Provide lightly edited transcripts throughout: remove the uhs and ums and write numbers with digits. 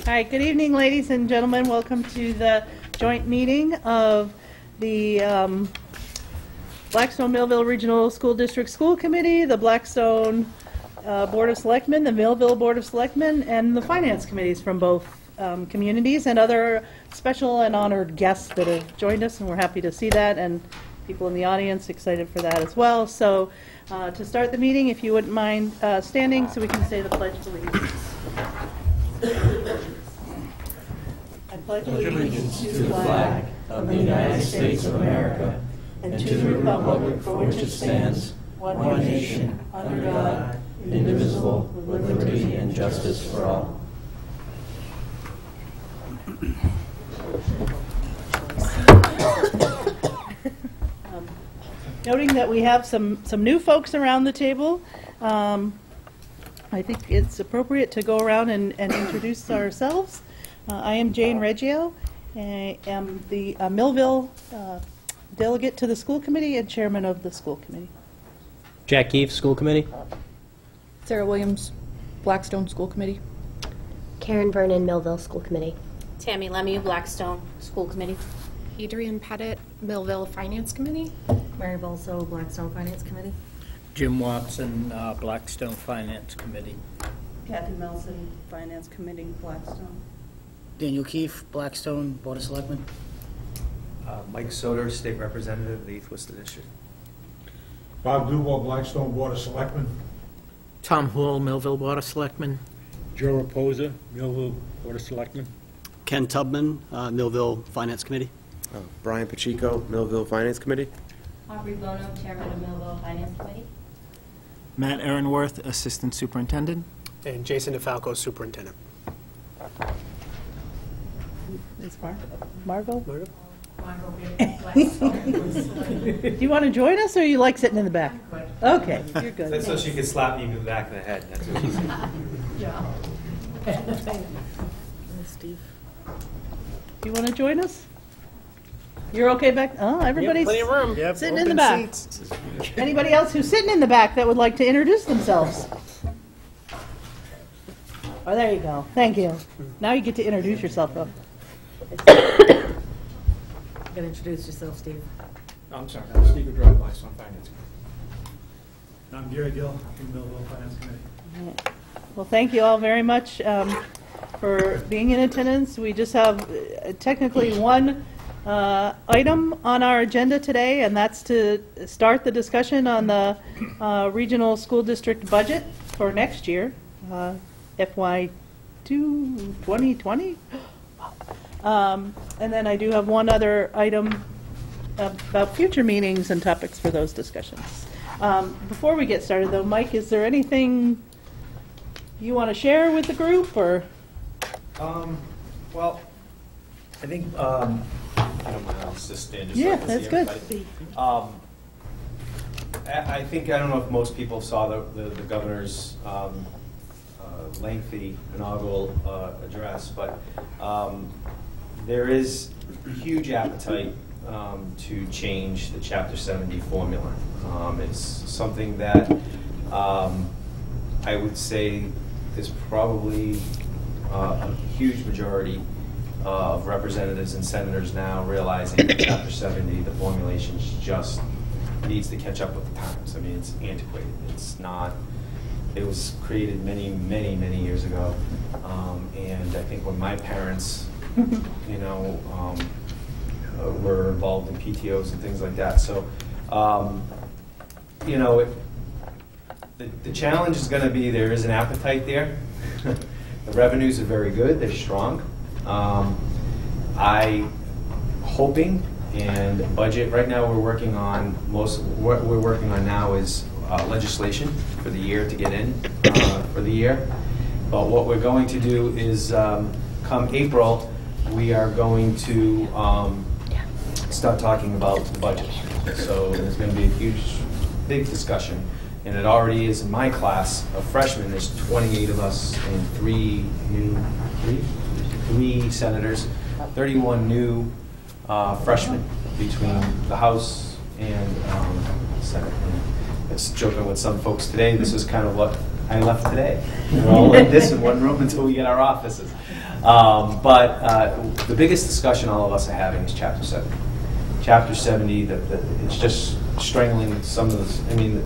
Hi, good evening, ladies and gentlemen. Welcome to the joint meeting of the Blackstone Millville Regional School District School Committee, the Blackstone Board of Selectmen, the Millville Board of Selectmen, and the finance committees from both communities, and other special and honored guests that have joined us, and we're happy to see that, and people in the audience excited for that as well. So to start the meeting, if you wouldn't mind standing so we can say the Pledge of Allegiance. I pledge allegiance to the flag of the United States of America and to the republic for which it stands, one nation, under God, indivisible, with liberty and justice for all. Noting that we have some new folks around the table, I think it's appropriate to go around and introduce ourselves. I am Jane Reggio. I am the Millville delegate to the school committee and chairman of the school committee. Jack Keefe, school committee. Sarah Williams, Blackstone School Committee. Karen Vernon, Millville School Committee. Tammy Lemieux, Blackstone School Committee. Adrian Pettit, Millville Finance Committee. Mary Bolso, Blackstone Finance Committee. Jim Watson, Blackstone Finance Committee. Kathy Melson, finance committee, Blackstone. Daniel Keefe, Blackstone Board of Selectmen. Mike Soder, State Representative of the 8th Worcester District. Bob Duval, Blackstone Board of Selectmen. Tom Hall, Millville Board of Selectmen. Joe Raposa, Millville Board of Selectmen. Ken Tubman, Millville Finance Committee. Brian Pacheco, Millville Finance Committee. Aubrey Bono, Chairman of Millville Finance Committee. Matt Aaronworth, Assistant Superintendent. And Jason DeFalco, Superintendent. Is Margot? Margot. Do you want to join us, or you like sitting in the back? Okay, you're good. That's so she could slap me in the back of the head. That's what she said. Steve. Do you want to join us? You're okay back? Oh, everybody's plenty of room. Yep, sitting in the back. Seats. Anybody else who's sitting in the back that would like to introduce themselves? Oh, there you go. Thank you. Now you get to introduce yourself. You gotta introduce yourself, Steve. Oh, I'm sorry, I'm Steve Woodrow, Blackstone Finance Committee. I'm Gary Gill from Millville Finance Committee. Well, thank you all very much for being in attendance. We just have technically one item on our agenda today, and that's to start the discussion on the regional school district budget for next year, FY 2020. And then I do have one other item about future meetings and topics for those discussions. Before we get started, though, Mike, is there anything you want to share with the group, or? Well, I think, I don't know, I'll just stand just yeah, so I can that's see good. everybody. I think, I don't know if most people saw the governor's lengthy inaugural address, but there is huge appetite to change the Chapter 70 formula. It's something that I would say is probably a huge majority of representatives and senators now realizing that Chapter 70, the formulation just needs to catch up with the times. I mean, it's antiquated. It's not. It was created many, many, many years ago, and I think when my parents, were involved in PTOs and things like that. So, the challenge is going to be there is an appetite there. The revenues are very good; they're strong. I hoping and budget right now we're working on what we're working on now is legislation for the year to get in for the year. But what we're going to do is come April, we are going to start talking about the budget. So there's going to be a big discussion, and it already is in my class of freshmen. There's 28 of us and three senators, 31 new freshmen between the House and the Senate. And I was joking with some folks today. This is kind of what I left today. We're all in this in one room until we get our offices. But the biggest discussion all of us are having is Chapter 70. Chapter 70, it's just strangling some of this. I mean,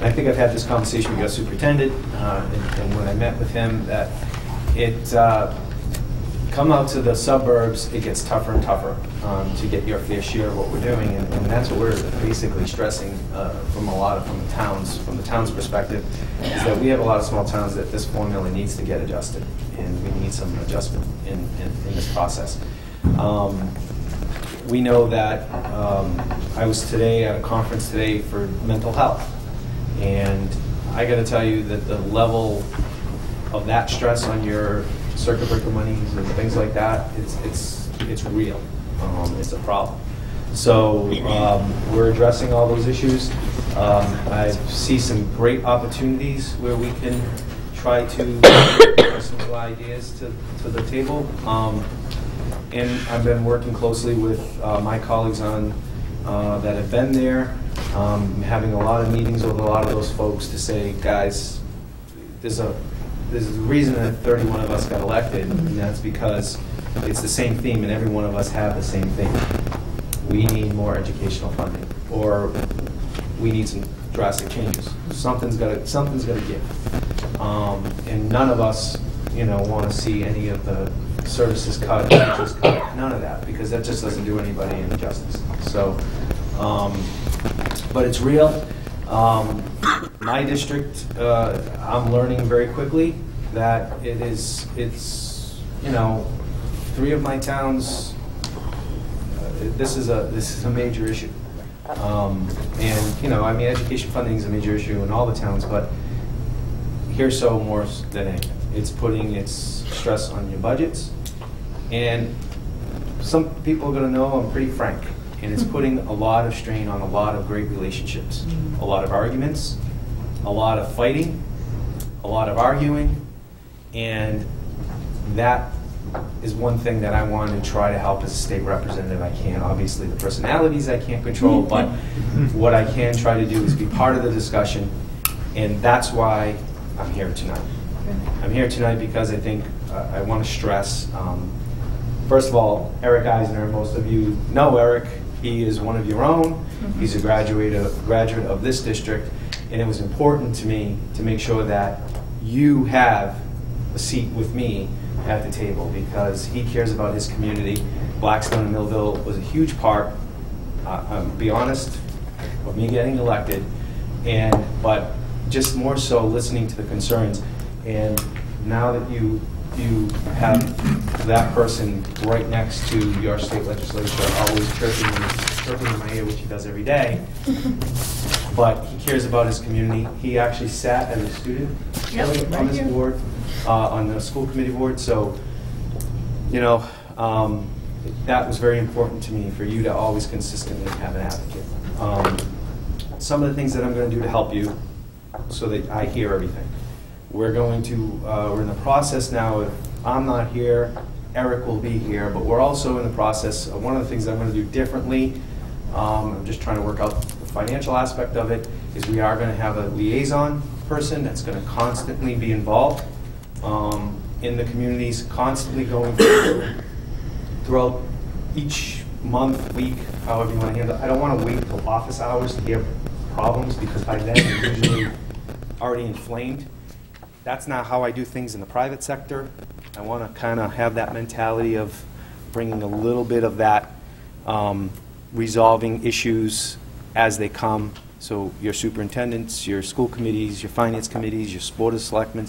I think I've had this conversation with your superintendent, and when I met with him, that it come out to the suburbs, it gets tougher and tougher to get your fair share of what we're doing, and that's what we're basically stressing from the town's perspective, is that we have a lot of small towns that this formula needs to get adjusted, and we need some adjustment in this process. We know that I was today at a conference today for mental health, and I got to tell you that the level of that stress on your circuit breaker monies and things like that, it's real. It's a problem. So we're addressing all those issues. I see some great opportunities where we can try to bring some new ideas to the table. And I've been working closely with my colleagues on that have been there, having a lot of meetings with a lot of those folks to say, guys, there's a reason that 31 of us got elected, and that's because it's the same theme, and every one of us have the same thing. We need more educational funding, or we need some drastic changes. Something's got to give, and none of us, want to see any of the services cut, teachers cut, none of that, because that just doesn't do anybody any justice. So, but it's real. My district, I'm learning very quickly that it's 3 of my towns, this is a major issue. And I mean, education funding is a major issue in all the towns, but here so more than anything. It's putting its stress on your budgets, and some people are going to know I'm pretty frank, and it's putting a lot of strain on a lot of great relationships, a lot of arguments, a lot of fighting, a lot of arguing, and that is one thing that I want to try to help as a state representative. I can't, obviously the personalities I can't control, but what I can try to do is be part of the discussion, and that's why I'm here tonight. I'm here tonight because I think I want to stress, first of all, Eric Eisner, most of you know Eric. He is one of your own. He's a graduate of this district, and it was important to me to make sure that you have a seat with me at the table, because he cares about his community. Blackstone and Millville was a huge part, I'll be honest, of me getting elected, but just more so listening to the concerns. And now that you have that person right next to your state legislature, always chirping in my ear, which he does every day, but he cares about his community. He actually sat as a student on this board, on the school committee board, so that was very important to me, for you to always consistently have an advocate. Some of the things that I'm going to do to help you so that I hear everything. We're in the process now of, I'm not here, Eric will be here, but we're also in the process of, one of the things that I'm going to do differently, I'm just trying to work out the financial aspect of it, is we are going to have a liaison person that's going to constantly be involved in the communities, constantly going throughout each month, week, however you want to handle it. I don't want to wait until office hours to hear problems, because by then they're usually already inflamed. That's not how I do things in the private sector. I want to kind of have that mentality of bringing a little bit of that, resolving issues as they come. So your superintendents, your school committees, your finance committees, your board of selectmen,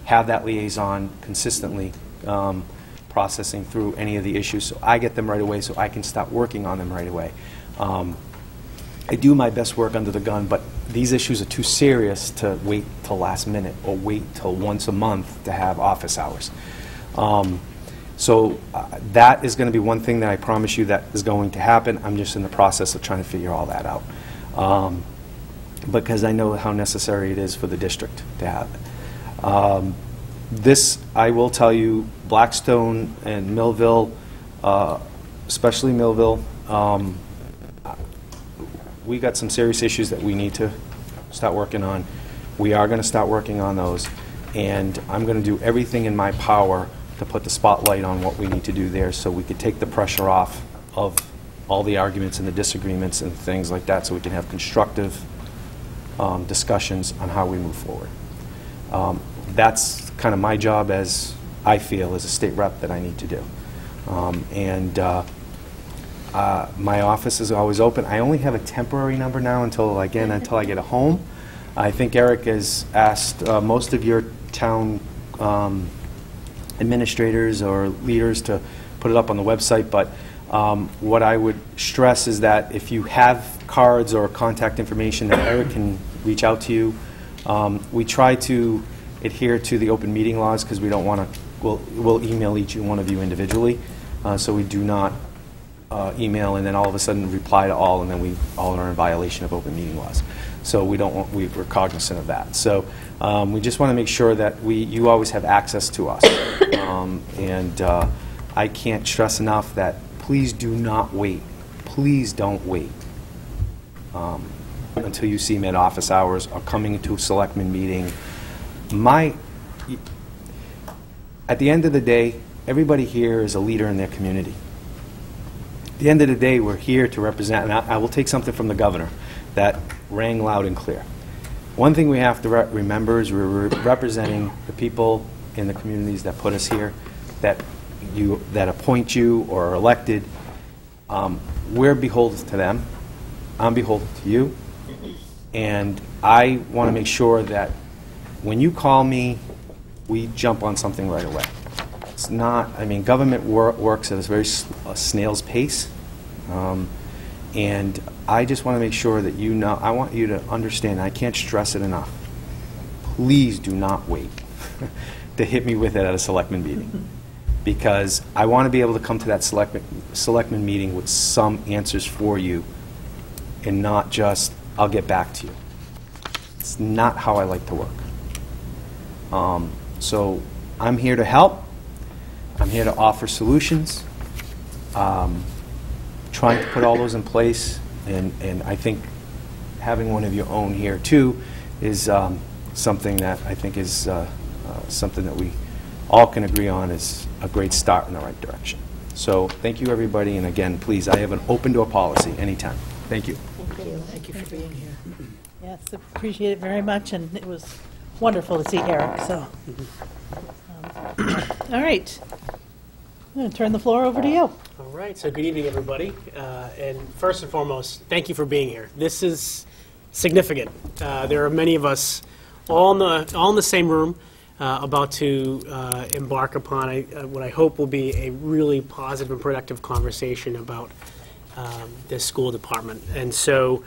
have that liaison consistently processing through any of the issues, so I get them right away, so I can start working on them right away. I do my best work under the gun, but these issues are too serious to wait till last minute or wait till once a month to have office hours. So that is going to be one thing that I promise you that is going to happen. I'm just in the process of trying to figure all that out, because I know how necessary it is for the district to have it. This, I will tell you, Blackstone and Millville, especially Millville, we got some serious issues that we need to start working on. We are going to start working on those, and I'm going to do everything in my power to put the spotlight on what we need to do there so we could take the pressure off of all the arguments and the disagreements and things like that, so we can have constructive discussions on how we move forward. That's kind of my job, as I feel, as a state rep, that I need to do. My office is always open. I only have a temporary number now until I get a home. I think Eric has asked most of your town administrators or leaders to put it up on the website, but what I would stress is that if you have cards or contact information, that Eric can reach out to you. We try to adhere to the open meeting laws because we don't want to, we'll email each one of you individually, so we do not email and then all of a sudden reply to all, and then we all are in violation of open meeting laws. So we don't want, we're cognizant of that. So we just want to make sure that you always have access to us. I can't stress enough that please do not wait. Please don't wait until you see me at office hours or coming to a selectman meeting. At the end of the day, everybody here is a leader in their community. At the end of the day, we're here to represent, and I will take something from the governor that rang loud and clear. One thing we have to remember is we're representing the people in the communities that put us here, that appoint you or are elected. We're beholden to them. I'm beholden to you. And I want to make sure that when you call me, we jump on something right away. It's not, I mean, government works at a very snail's pace. And I just want to make sure that you know, I want you to understand, I can't stress it enough. Please do not wait to hit me with it at a selectman meeting. Because I want to be able to come to that selectman meeting with some answers for you and not just, I'll get back to you. It's not how I like to work. So I'm here to help. I'm here to offer solutions. Trying to put all those in place, and I think having one of your own here too is something that I think is something that we all can agree on is a great start in the right direction. So thank you, everybody, and again, please, I have an open door policy anytime. Thank you. Thank you. Thank you for being here. Yes, appreciate it very much, and it was wonderful to see Eric. So, all right, I'm going to turn the floor over to you. All right, so good evening, everybody. And first and foremost, thank you for being here. This is significant. There are many of us all in the same room about to embark upon what I hope will be a really positive and productive conversation about this school department. And so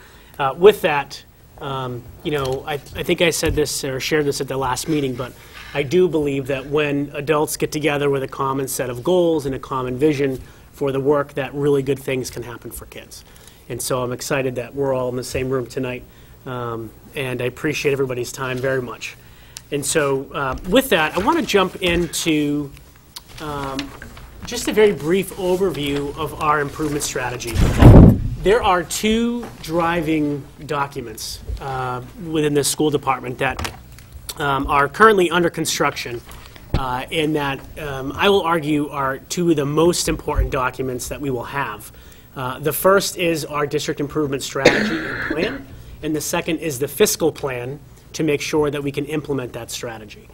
with that, you know, I think I said this or shared this at the last meeting, but I do believe that when adults get together with a common set of goals and a common vision for the work, that really good things can happen for kids. And so I'm excited that we're all in the same room tonight, and I appreciate everybody's time very much. And so with that, I want to jump into just a very brief overview of our improvement strategy. There are two driving documents within the school department that are currently under construction, and that I will argue are two of the most important documents that we will have. The first is our district improvement strategy and plan, and the second is the fiscal plan to make sure that we can implement that strategy.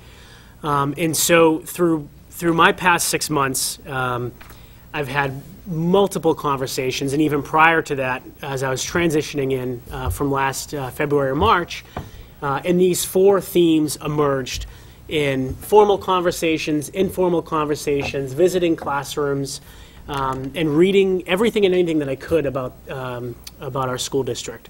And so through my past 6 months, I've had multiple conversations, and even prior to that, as I was transitioning in from last February or March, and these four themes emerged in formal conversations, informal conversations, visiting classrooms, and reading everything and anything that I could about our school district.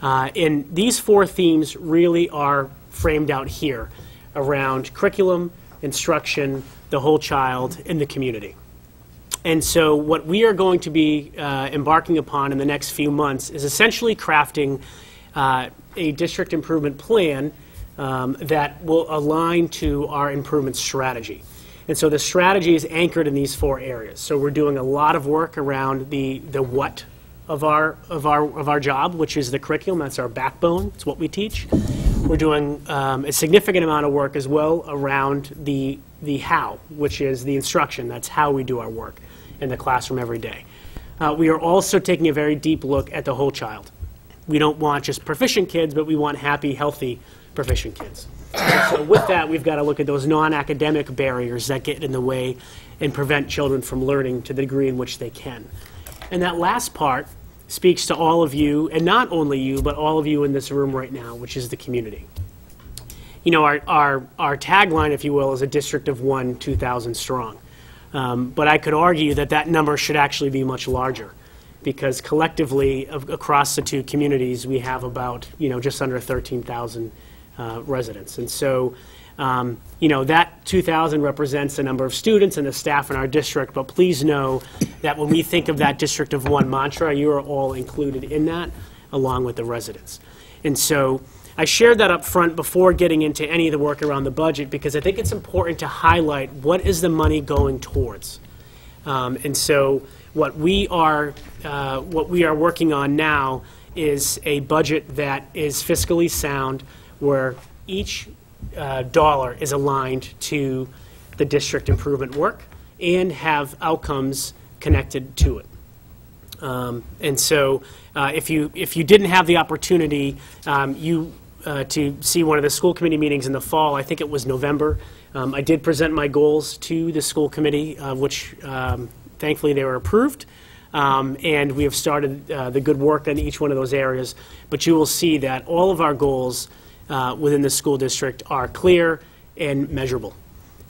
And these four themes really are framed out here around curriculum, instruction, the whole child, and the community. And so what we are going to be embarking upon in the next few months is essentially crafting a district improvement plan that will align to our improvement strategy. And so the strategy is anchored in these four areas. So we're doing a lot of work around the what of our job, which is the curriculum. That's our backbone. It's what we teach. we're doing a significant amount of work as well around the how, which is the instruction. That's how we do our work in the classroom every day. We are also taking a very deep look at the whole child. We don't want just proficient kids, but we want happy, healthy, proficient kids. And so with that, we've got to look at those non-academic barriers that get in the way and prevent children from learning to the degree in which they can. And that last part speaks to all of you, and not only you, but all of you in this room right now, which is the community. You know, our tagline, if you will, is a district of 1, 2,000 strong. But I could argue that that number should actually be much larger, because collectively across the two communities we have about, you know, just under 13,000 residents. And so, you know, that 2,000 represents the number of students and the staff in our district, but please know that when we think of that district of 1 mantra, you are all included in that, along with the residents. And so I shared that up front before getting into any of the work around the budget, because I think it's important to highlight what is the money going towards. And so what we are working on now is a budget that is fiscally sound, where each dollar is aligned to the district improvement work and have outcomes connected to it. And so if you didn't have the opportunity to see one of the school committee meetings in the fall, I think it was November, I did present my goals to the school committee, which thankfully they were approved. And we have started the good work in each one of those areas. But you will see that all of our goals within the school district are clear and measurable.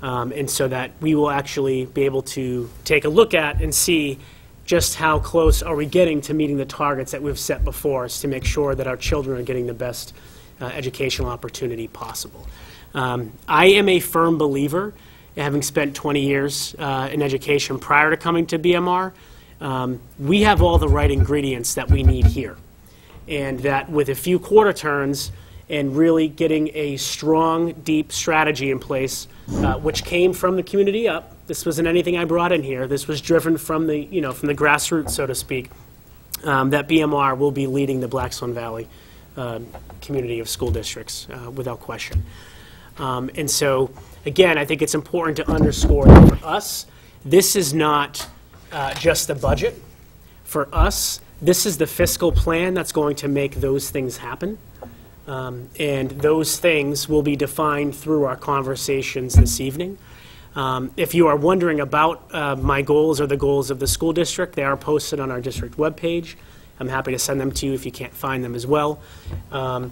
And so that we will actually be able to take a look at and see just how close are we getting to meeting the targets that we've set before us to make sure that our children are getting the best educational opportunity possible. I am a firm believer, having spent 20 years in education prior to coming to BMR, we have all the right ingredients that we need here. And that with a few quarter turns and really getting a strong, deep strategy in place, which came from the community up. This wasn't anything I brought in here. This was driven from the, you know, from the grassroots, so to speak, that BMR will be leading the Blackstone Valley community of school districts without question. And so, again, I think it's important to underscore that for us, this is not just the budget. For us, this is the fiscal plan that's going to make those things happen. And those things will be defined through our conversations this evening. If you are wondering about my goals or the goals of the school district, they are posted on our district webpage. I'm happy to send them to you if you can't find them as well. At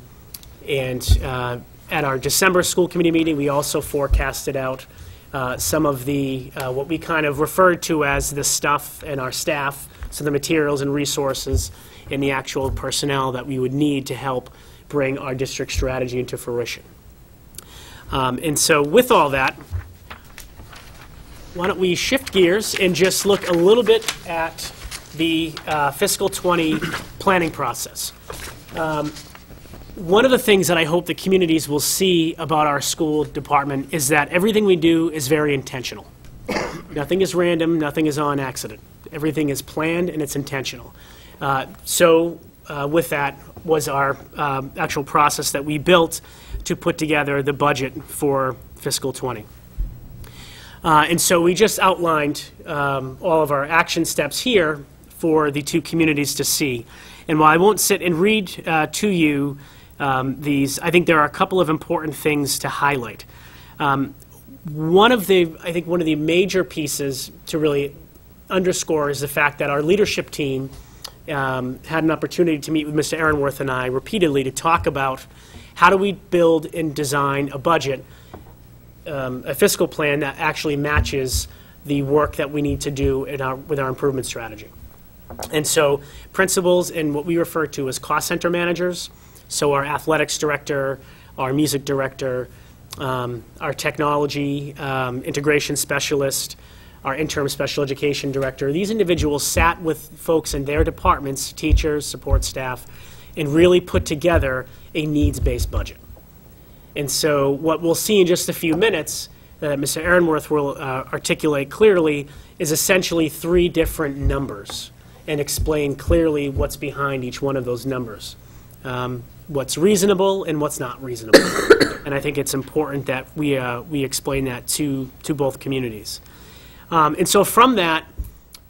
our December school committee meeting, we also forecasted out some of the, what we kind of referred to as the stuff and our staff, so the materials and resources and the actual personnel that we would need to help bring our district strategy into fruition. And so with all that, why don't we shift gears and just look a little bit at the fiscal 20 planning process. One of the things that I hope the communities will see about our school department is that everything we do is very intentional. Nothing is random, nothing is on accident. Everything is planned and it's intentional. With that was our actual process that we built to put together the budget for fiscal 20. And so we just outlined all of our action steps here for the two communities to see. And while I won't sit and read to you these, I think there are a couple of important things to highlight. One of the major pieces to really underscore is the fact that our leadership team had an opportunity to meet with Mr. Aaronworth and I repeatedly to talk about how do we build and design a budget, a fiscal plan that actually matches the work that we need to do with our improvement strategy. And so principals and what we refer to as cost center managers, so our athletics director, our music director, our technology integration specialist, our interim special education director, these individuals sat with folks in their departments, teachers, support staff, and really put together a needs-based budget. And so what we'll see in just a few minutes that Mr. Aaronworth will articulate clearly is essentially 3 different numbers and explain clearly what's behind each one of those numbers. what's reasonable and what's not reasonable. And I think it's important that we explain that to both communities. And so from that,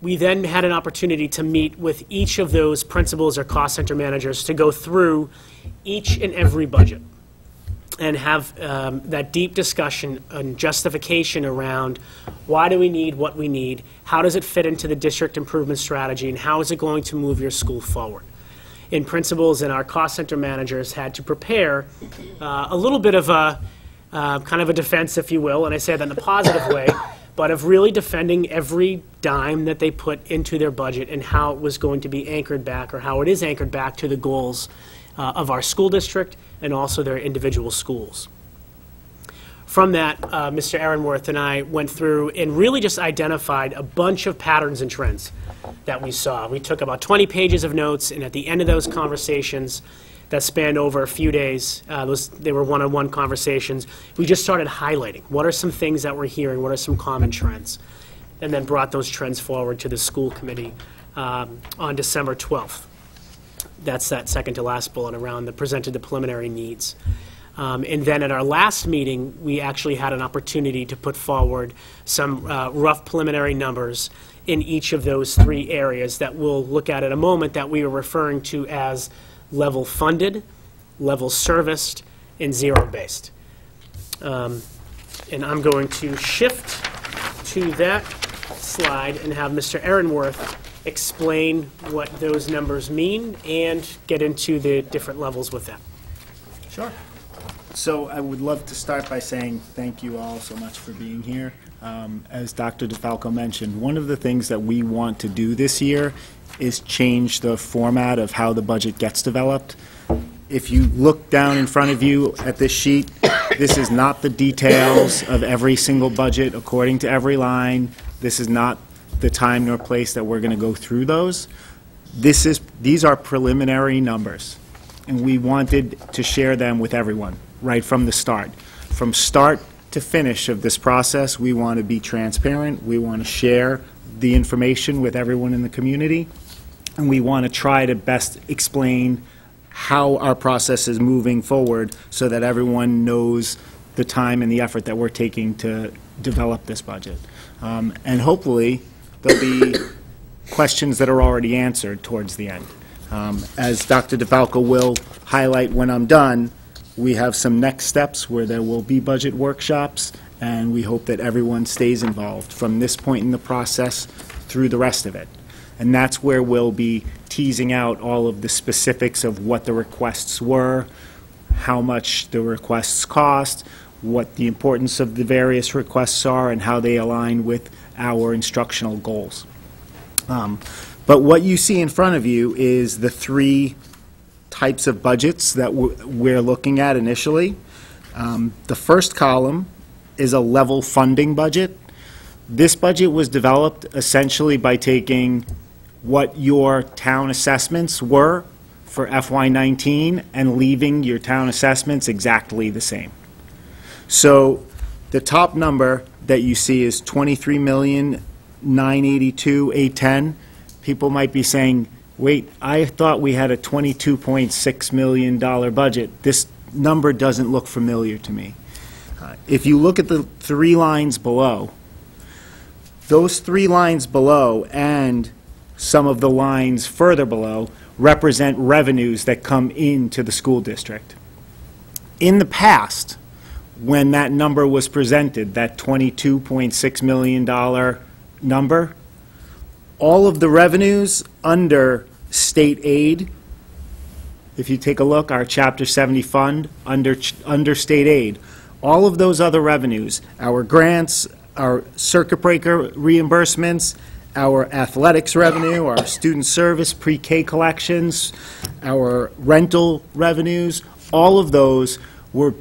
we then had an opportunity to meet with each of those principals or cost center managers to go through each and every budget and have that deep discussion and justification around why do we need what we need, how does it fit into the district improvement strategy, and how is it going to move your school forward. And principals and our cost center managers had to prepare a little bit of a kind of a defense, if you will, and I say that in a positive way, but of really defending every dime that they put into their budget and how it was going to be anchored back, or how it is anchored back to the goals of our school district and also their individual schools. From that, Mr. Aaronworth and I went through and really just identified a bunch of patterns and trends that we saw. We took about 20 pages of notes, and at the end of those conversations that spanned over a few days, they were one-on-one conversations, we just started highlighting what are some things that we're hearing, what are some common trends, and then brought those trends forward to the school committee on December 12th. That's that second to last bullet around presented the preliminary needs. And then at our last meeting, we actually had an opportunity to put forward some rough preliminary numbers in each of those three areas that we'll look at in a moment, that we are referring to as level funded, level serviced, and zero-based. And I'm going to shift to that slide and have Mr. Aaronworth explain what those numbers mean and get into the different levels with that. Sure. So I would love to start by saying thank you all so much for being here. As Dr. DeFalco mentioned, one of the things that we want to do this year is change the format of how the budget gets developed. If you look down in front of you at this sheet, this is not the details of every single budget according to every line. This is not the time nor place that we're going to go through those. These are preliminary numbers, and we wanted to share them with everyone right from the start. From start to finish of this process, we want to be transparent. We want to share the information with everyone in the community, and we want to try to best explain how our process is moving forward so that everyone knows the time and the effort that we're taking to develop this budget. And hopefully there'll be questions that are already answered towards the end. As Dr. DeFalco will highlight when I'm done, we have some next steps where there will be budget workshops, and we hope that everyone stays involved from this point in the process through the rest of it. And that's where we'll be teasing out all of the specifics of what the requests were, how much the requests cost, what the importance of the various requests are, and how they align with our instructional goals. But what you see in front of you is the three types of budgets that we're looking at initially. The first column is a level funding budget. This budget was developed essentially by taking what your town assessments were for FY19 and leaving your town assessments exactly the same. So the top number that you see is $23,982,810. People might be saying, wait, I thought we had a $22.6 million budget. This number doesn't look familiar to me. If you look at the three lines below, those three lines below and some of the lines further below represent revenues that come into the school district. In the past, when that number was presented, that $22.6 million number, all of the revenues under state aid, if you take a look, our Chapter 70 fund under state aid, all of those other revenues, our grants, our circuit breaker reimbursements, our athletics revenue, our student service pre-K collections, our rental revenues, all of those were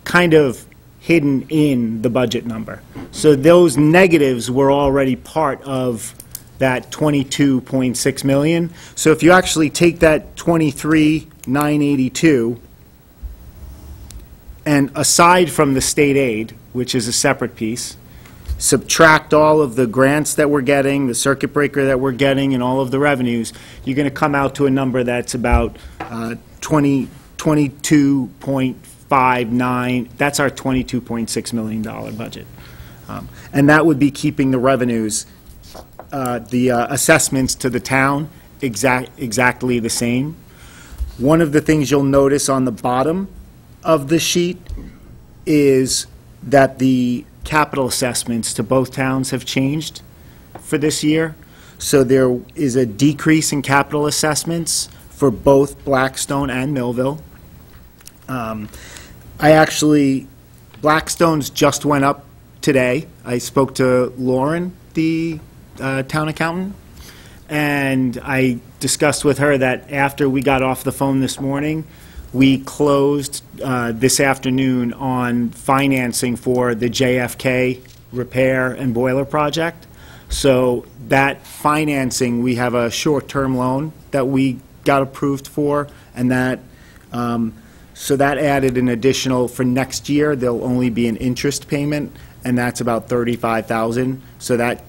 kind of hidden in the budget number. So those negatives were already part of that $22.6 million. So if you actually take that $23,982 and aside from the state aid, which is a separate piece, subtract all of the grants that we're getting, the circuit breaker that we're getting, and all of the revenues, you're going to come out to a number that's about $22 22.59, that's our $22.6 million budget. And that would be keeping the revenues, the assessments to the town exactly the same. One of the things you'll notice on the bottom of the sheet is that the capital assessments to both towns have changed for this year. So there is a decrease in capital assessments for both Blackstone and Millville. Blackstone's just went up today. I spoke to Lauren, the town accountant, and I discussed with her that after we got off the phone this morning, we closed this afternoon on financing for the JFK repair and boiler project. So that financing, we have a short-term loan that we got approved for, and that so that added an additional, for next year, there'll only be an interest payment, and that's about $35,000. So that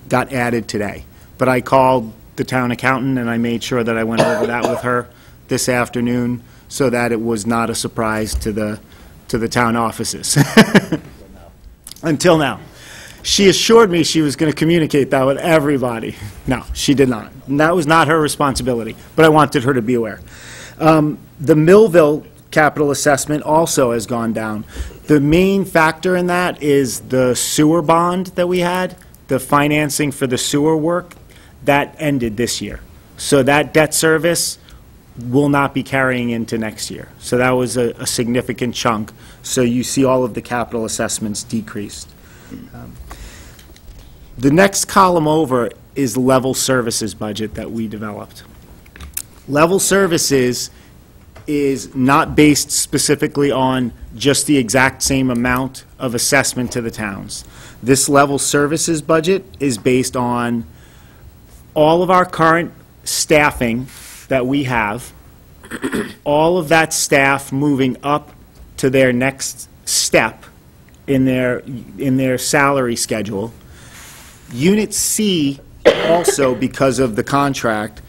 got added today. But I called the town accountant, and I made sure that I went over that with her this afternoon, so that it was not a surprise to the town offices. Until now. She assured me she was going to communicate that with everybody. No, she did not. And that was not her responsibility, but I wanted her to be aware. The Millville capital assessment also has gone down. The main factor in that is the sewer bond that we had, the financing for the sewer work, that ended this year. So that debt service will not be carrying into next year. So that was a significant chunk. So you see all of the capital assessments decreased. The next column over is level services budget that we developed. Level services is not based specifically on just the exact same amount of assessment to the towns. This level services budget is based on all of our current staffing that we have, all of that staff moving up to their next step in their salary schedule. Unit C, also because of the contract,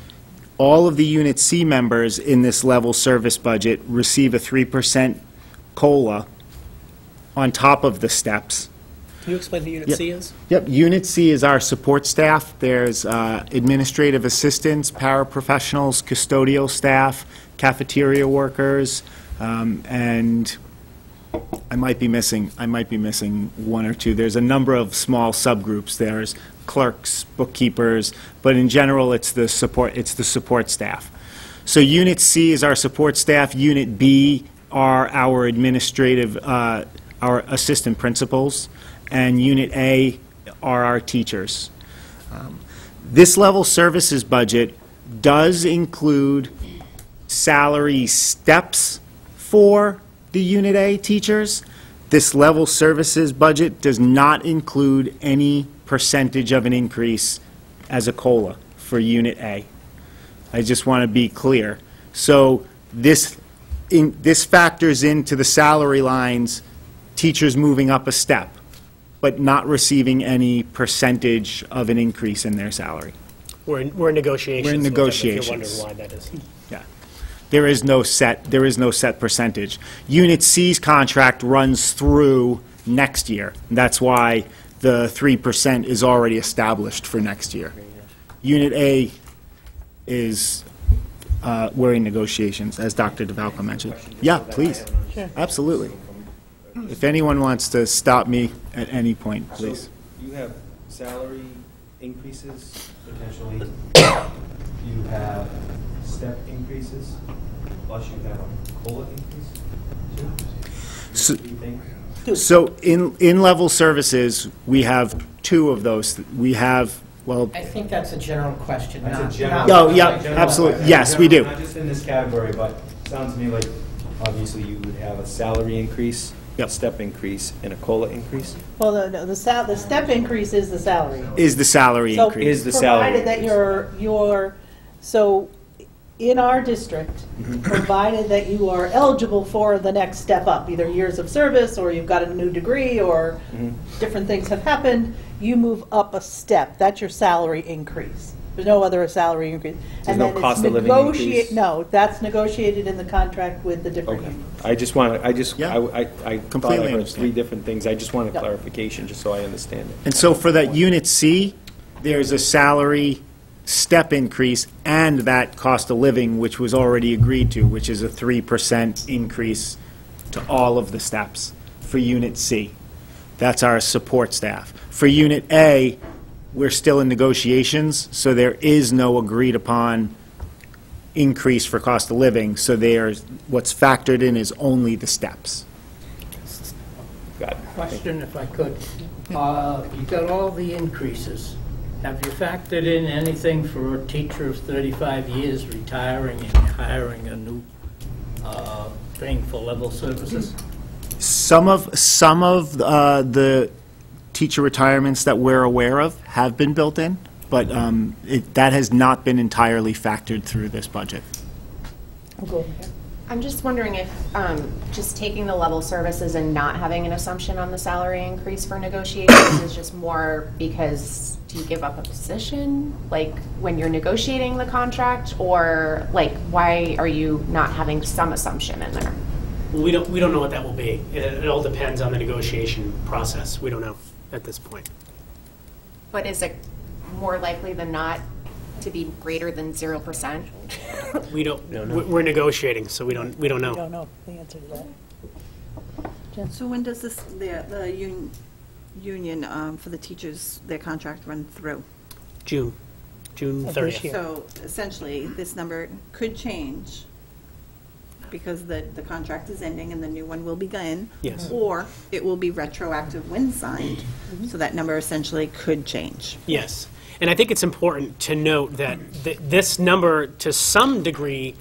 all of the Unit C members in this level service budget receive a 3% COLA on top of the steps. Can you explain who Unit C is? Yep, Unit C is our support staff. There's administrative assistants, paraprofessionals, custodial staff, cafeteria workers, and I might be missing one or two. There's a number of small subgroups. There's clerks, bookkeepers, but in general, it's the support staff. So Unit C is our support staff. Unit B are our administrative, our assistant principals, and Unit A are our teachers. This level services budget does include salary steps for the Unit A teachers. This level services budget does not include any percentage of an increase as a COLA for Unit A. I just want to be clear. So this factors into the salary lines, teachers moving up a step, but not receiving any percentage of an increase in their salary. We're in negotiations. We're in negotiations. If you're wondering why that is. Yeah. There is no set percentage. Unit C's contract runs through next year. That's why the 3% is already established for next year. Unit A is, we're in negotiations, as Dr. DeValco mentioned. Yeah, please. Sure. Absolutely. If anyone wants to stop me at any point, please. So you have salary increases, potentially. You have step increases, plus you have a COLA increase, too? So in level services, we have two of those. We have, well... I think that's a general question. That's a general Oh, yeah, general absolutely. question. Yes, we do. Not just in this category, but it sounds to me like obviously you would have a salary increase, a step increase, and a COLA increase. Well, the step increase is the salary. Is the salary So increase. Is the salary provided that you're, so in our district, provided that you are eligible for the next step up, either years of service, or you've got a new degree, or different things have happened, you move up a step. That's your salary increase. There's no other salary increase. There's no cost of living increase? No, that's negotiated in the contract with the different Okay. unions. I just want to, I Completely thought I heard understand. 3 different things. I just wanted Yep. clarification, just so I understand it. And so for that Unit C, there's a salary step increase and that cost of living, which was already agreed to, which is a 3% increase to all of the steps for Unit C. That's our support staff. For Unit A, we're still in negotiations, so there is no agreed upon increase for cost of living, so there's, what's factored in is only the steps. Got it. Question, if I could. You got all the increases. Have you factored in anything for a teacher of 35 years retiring and hiring a new, paying for level services? Some of the teacher retirements that we're aware of have been built in, but that has not been entirely factored through this budget. I'll go over here. I'm just wondering if just taking the level services and not having an assumption on the salary increase for negotiations is just more because do you give up a position, like when you're negotiating the contract, or like why are you not having some assumption in there? We don't know what that will be. It all depends on the negotiation process. We don't know at this point. But is it more likely than not to be greater than 0%? We don't know. We're negotiating, so we don't know. We don't know the answer to that. Jen? So when does the union for the teachers, their contract run through? June Of this 30th. year. So essentially, this number could change because the contract is ending and the new one will begin. Yes. Or it will be retroactive when signed, so that number essentially could change. Yes. And I think it's important to note that this number, to some degree,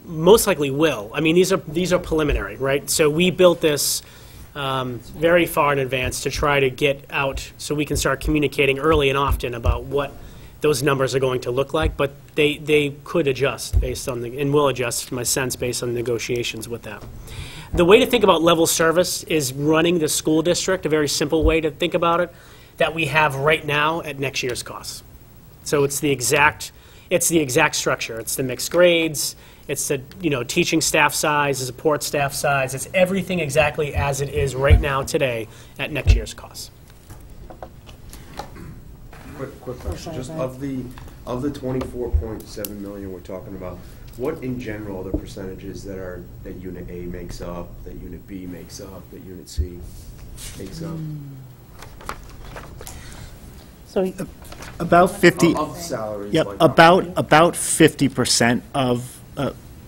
most likely will. I mean, these are preliminary, right? So we built this very far in advance to try to get out so we can start communicating early and often about what those numbers are going to look like, but they could adjust based on and will adjust, in my sense, based on the negotiations with that. The way to think about level service is running the school district, a very simple way to think about it, that we have right now at next year's costs. So it's the exact structure. It's the mixed grades, it's the teaching staff size, the support staff size. It's everything exactly as it is right now today at next year's costs. Quick question, just of the 24.7 million we're talking about, what in general are the percentages that Unit A makes up, that Unit B makes up, that Unit C makes up? So About 50. Of salaries. Yep, like about 50% of,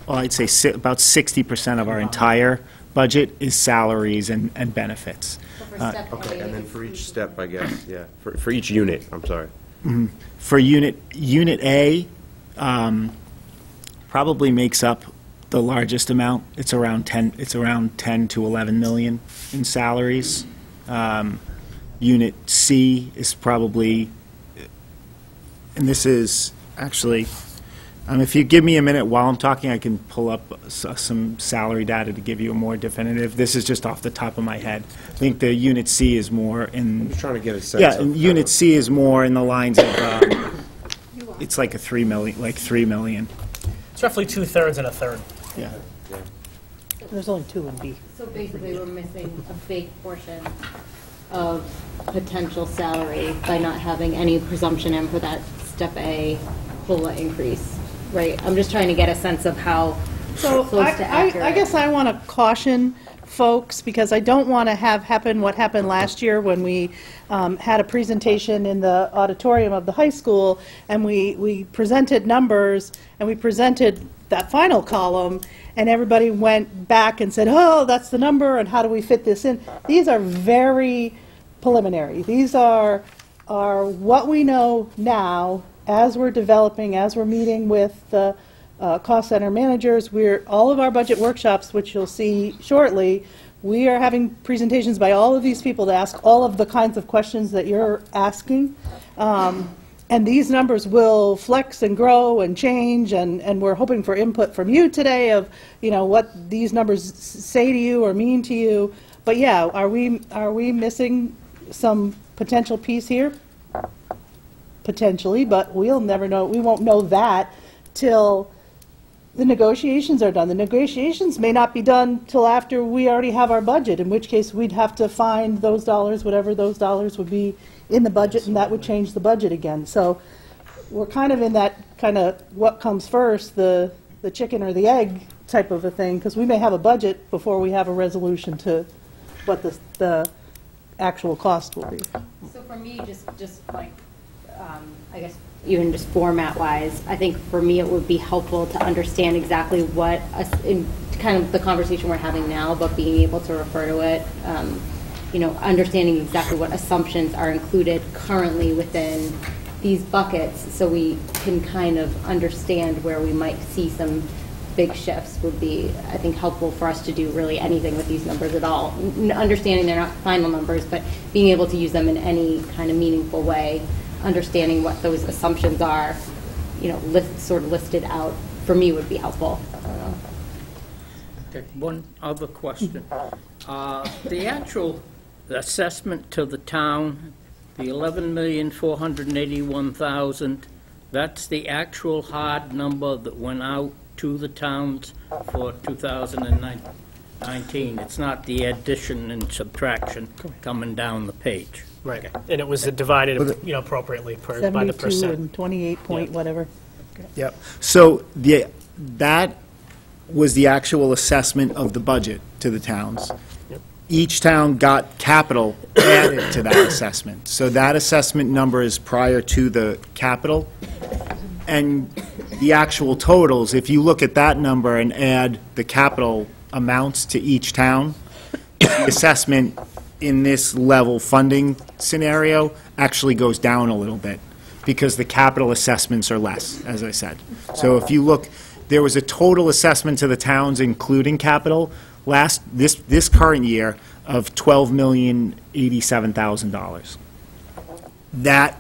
I'd say about 60% of our entire budget is salaries and benefits. Okay, and then for each step, I guess, yeah, for each unit, I'm sorry. For Unit A, probably makes up the largest amount. It's around 10 to 11 million in salaries. Unit C is probably, and this is actually, if you give me a minute while I'm talking, I can pull up some salary data to give you a more definitive. This is just off the top of my head. I think the Unit C is more in. I'm just trying to get a sense. Yeah, of Unit C is more in the lines of. It's like 3 million. It's roughly 2/3 and a third. Yeah. there's only 2 in B. So basically, we're missing a big portion of potential salary by not having any presumption in for that step A COLA increase, right? I'm just trying to get a sense of how So close to accurate. I guess I want to caution folks, because I don't want to have happen what happened last year when we had a presentation in the auditorium of the high school, and we presented numbers, and we presented that final column, and everybody went back and said, oh, that's the number, and how do we fit this in? These are very preliminary. These are what we know now as we're developing, as we're meeting with the cost center managers. All of our budget workshops, which you'll see shortly, we are having presentations by all of these people to ask all of the kinds of questions that you're asking. And these numbers will flex and grow and change, and we're hoping for input from you today of, what these numbers say to you or mean to you. But yeah, are we missing some potential piece here? potentially, but we'll never know, we won't know that till the negotiations are done. The negotiations may not be done till after we already have our budget, in which case we'd have to find those dollars, whatever those dollars would be in the budget, and that would change the budget again. So we're kind of in that kind of what comes first, the chicken or the egg type of a thing, because we may have a budget before we have a resolution to what the actual cost will be. So for me, just like, I guess, even just format-wise, I think for me it would be helpful to understand exactly what, in kind of the conversation we're having now, but being able to refer to it, you know, understanding exactly what assumptions are included currently within these buckets, so we can kind of understand where we might see some big shifts would be, I think, helpful for us to do really anything with these numbers at all. Understanding they're not final numbers, but being able to use them in any kind of meaningful way, understanding what those assumptions are, you know, sort of listed out, for me would be helpful. I don't know. Okay, one other question. The actual assessment to the town, the $11,481,000, that's the actual hard number that went out to the towns for 2019. It's not the addition and subtraction coming down the page. Right, and it was divided, you know, appropriately by the 72 percent. and 28 point whatever. Yep. So that was the actual assessment of the budget to the towns. Yep. Each town got capital added to that assessment. So that assessment number is prior to the capital. And the actual totals, if you look at that number and add the capital amounts to each town, the assessment in this level funding scenario actually goes down a little bit because the capital assessments are less, as I said. So if you look, there was a total assessment to the towns, including capital, this current year of $12,087,000. That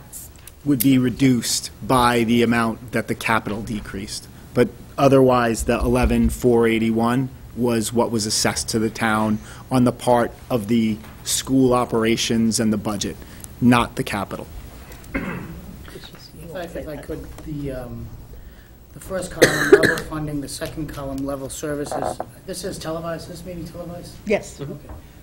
would be reduced by the amount that the capital decreased. But otherwise, the 11,481 was what was assessed to the town on the part of the school operations and the budget, not the capital. If I could, the first column, level funding, the second column, level services, this is televised, this may be televised? Yes. Okay.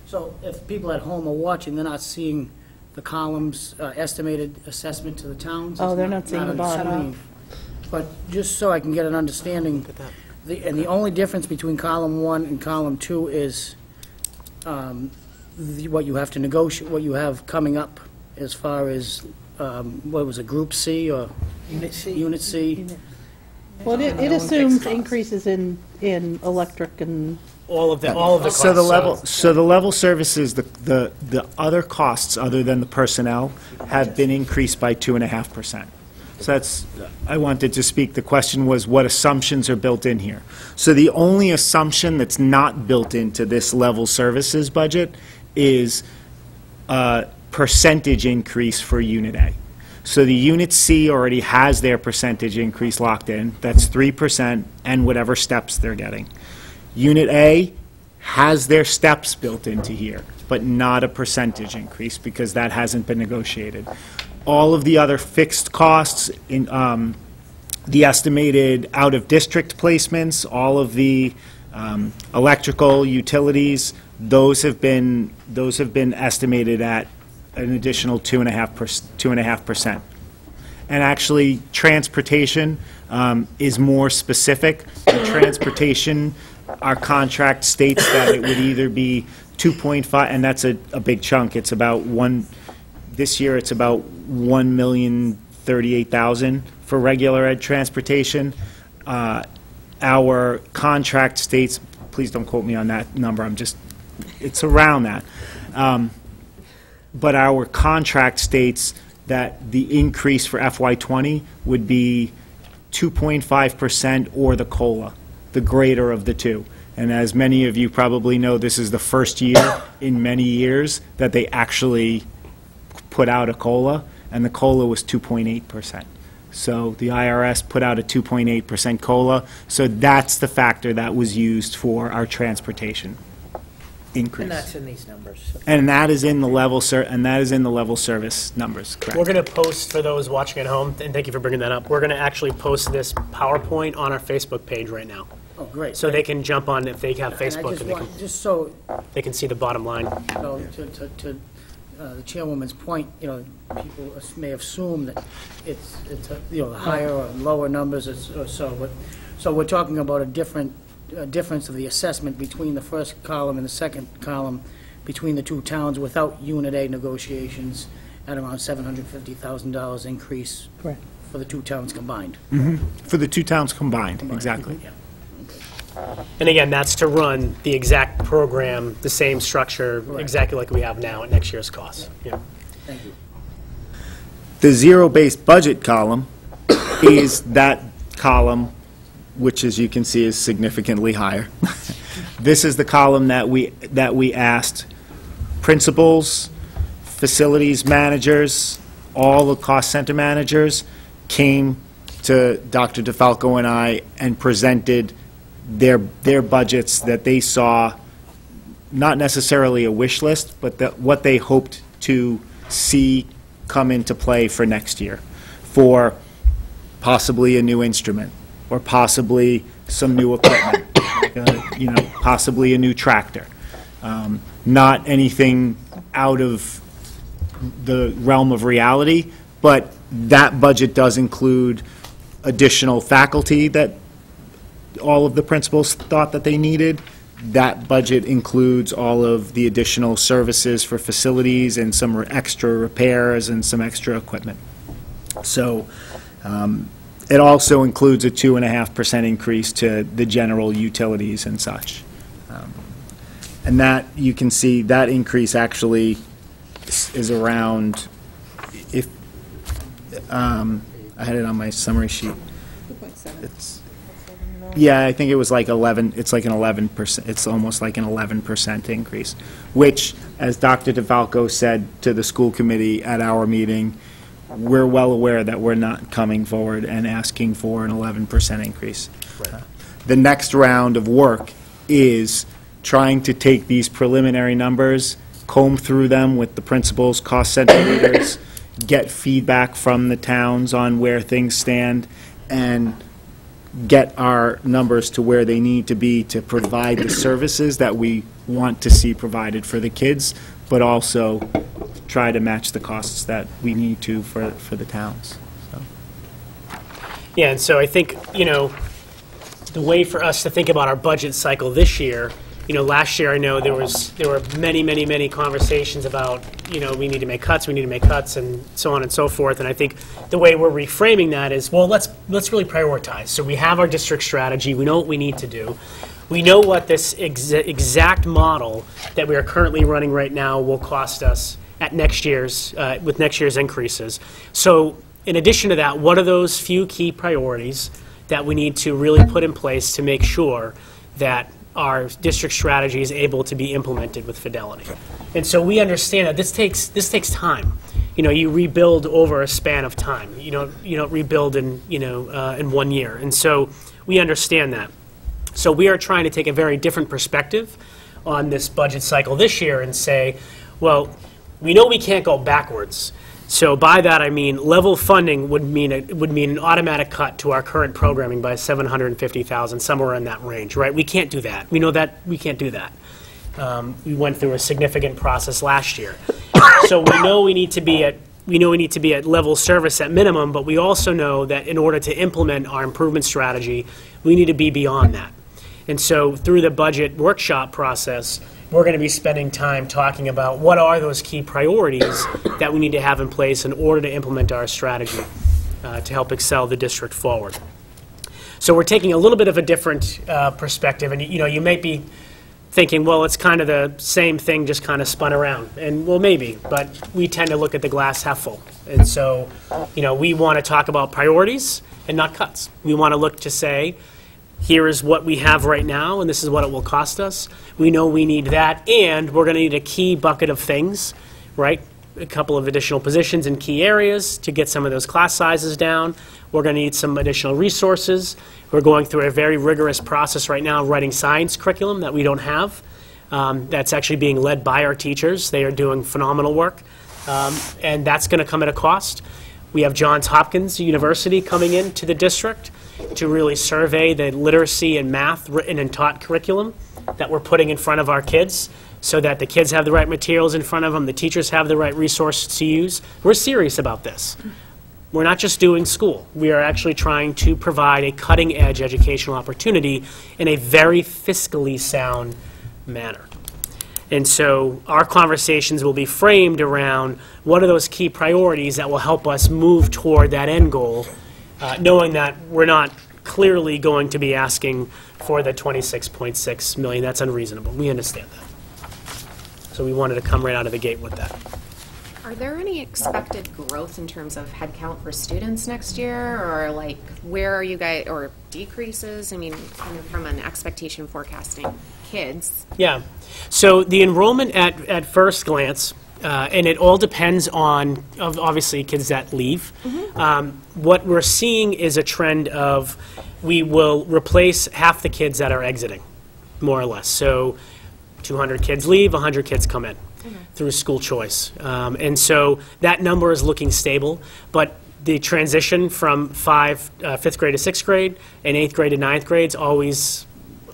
So if people at home are watching, they're not seeing the columns, estimated assessment to the towns? Oh, It's they're not seeing on the bottom. screen. But just so I can get an understanding, and the only difference between column 1 and column 2 is what you have to negotiate, what you have coming up as far as, what was it, Group C or? Unit C. Unit C. Well, it assumes increases in electric and All of the costs. So the level services, the other costs other than the personnel have been increased by 2.5%. So that's, I wanted to speak, the question was what assumptions are built in here. So the only assumption that's not built into this level services budget is a percentage increase for Unit A. So the Unit C already has their percentage increase locked in. That's 3% and whatever steps they're getting. Unit A has their steps built into here, but not a percentage increase because that hasn't been negotiated. All of the other fixed costs, in the estimated out-of-district placements, all of the electrical utilities, those have been estimated at an additional 2.5%. And actually, transportation is more specific. In transportation, our contract states that it would either be 2.5, and that's a big chunk. It's about this year it's about $1,038,000 for regular ed transportation. Our contract states, please don't quote me on that number, it's around that. But our contract states that the increase for FY20 would be 2.5% or the COLA, the greater of the two. And as many of you probably know, this is the first year in many years that they actually put out a COLA, and the COLA was 2.8%. So the IRS put out a 2.8% COLA, so that's the factor that was used for our transportation. increase. And that's in these numbers. And that is in the level service numbers, correct? We're going to post, for those watching at home, and thank you for bringing that up, we're going to actually post this PowerPoint on our Facebook page right now. Oh, great. So they can jump on if they have And I Facebook, just and want, just so, they can see the bottom line. to the chairwoman's point, people may assume that it's the higher or lower numbers or so, but, so we're talking about a difference of the assessment between the first column and the second column between the two towns without Unit A negotiations at around $750,000 increase for the two towns combined. For the two towns combined, exactly. Yeah. And again, that's to run the exact program, the same structure, exactly like we have now at next year's cost. Yeah. Thank you. The zero-based budget column is that column, which, as you can see, is significantly higher. This is the column that we asked principals, facilities managers, all the cost center managers came to Dr. DeFalco and I and presented their budgets that they saw, not necessarily a wish list, but what they hoped to see come into play for next year, for possibly a new instrument, or possibly some new equipment, like possibly a new tractor. Not anything out of the realm of reality, but that budget does include additional faculty that all of the principals thought that they needed. That budget includes all of the additional services for facilities and some extra repairs and some extra equipment. So it also includes a 2.5% increase to the general utilities and such. And that, you can see, that increase actually is around, if I had it on my summary sheet. Yeah, I think it was like 11, it's like an 11%, it's almost like an 11% increase, which, as Dr. DeFalco said to the school committee at our meeting, we're well aware that we're not coming forward and asking for an 11% increase. Right. The next round of work is trying to take these preliminary numbers, comb through them with the principals, cost center leaders, get feedback from the towns on where things stand, and get our numbers to where they need to be to provide the services that we want to see provided for the kids, but also try to match the costs that we need to for the towns. So. Yeah, and so I think, the way for us to think about our budget cycle this year, last year I know there were many conversations about, we need to make cuts, and so on and so forth. And I think the way we're reframing that is, well, let's really prioritize. So we have our district strategy. We know what we need to do. We know what this exact model that we are currently running right now will cost us at next year's, with next year's increases. So in addition to that, what are those few key priorities that we need to really put in place to make sure that our district strategy is able to be implemented with fidelity? And so we understand that this takes time. You rebuild over a span of time. You don't rebuild in 1 year. And so we understand that. So we are trying to take a very different perspective on this budget cycle this year and say, well, we know we can't go backwards. So by that I mean level funding would mean an automatic cut to our current programming by $750,000, somewhere in that range, right? We can't do that. We know that we can't do that. We went through a significant process last year, so we know we need to be at level service at minimum. But we also know that in order to implement our improvement strategy, we need to be beyond that. And so through the budget workshop process, we're going to be spending time talking about what are those key priorities that we need to have in place in order to implement our strategy to help excel the district forward. So we're taking a little bit of a different perspective, and you might be thinking, well, it's kind of the same thing, just kind of spun around. And well, maybe, but we tend to look at the glass half full. And so, we want to talk about priorities and not cuts. We want to look to say, here is what we have right now, and this is what it will cost us. We know we need that, and we're going to need a key bucket of things, right? A couple of additional positions in key areas to get some of those class sizes down. We're going to need some additional resources. We're going through a very rigorous process right now, writing science curriculum that we don't have. that's actually being led by our teachers. They are doing phenomenal work, and that's going to come at a cost. We have Johns Hopkins University coming into the district to really survey the literacy and math written and taught curriculum that we're putting in front of our kids so that the kids have the right materials in front of them, the teachers have the right resources to use. We're serious about this. We're not just doing school. We are actually trying to provide a cutting-edge educational opportunity in a very fiscally sound manner. And so our conversations will be framed around what are those key priorities that will help us move toward that end goal, knowing that we're not clearly going to be asking for the $26.6 million. That's unreasonable. We understand that. So we wanted to come right out of the gate with that. Are there any expected growth in terms of headcount for students next year, or like where are you guys, or decreases? I mean, kind of from an expectation forecasting kids. Yeah. So the enrollment at first glance, and it all depends on obviously kids that leave. What we're seeing is a trend of we will replace half the kids that are exiting, more or less. So 200 kids leave, 100 kids come in through school choice. And so that number is looking stable, but the transition from fifth grade to sixth grade and eighth grade to ninth grade is always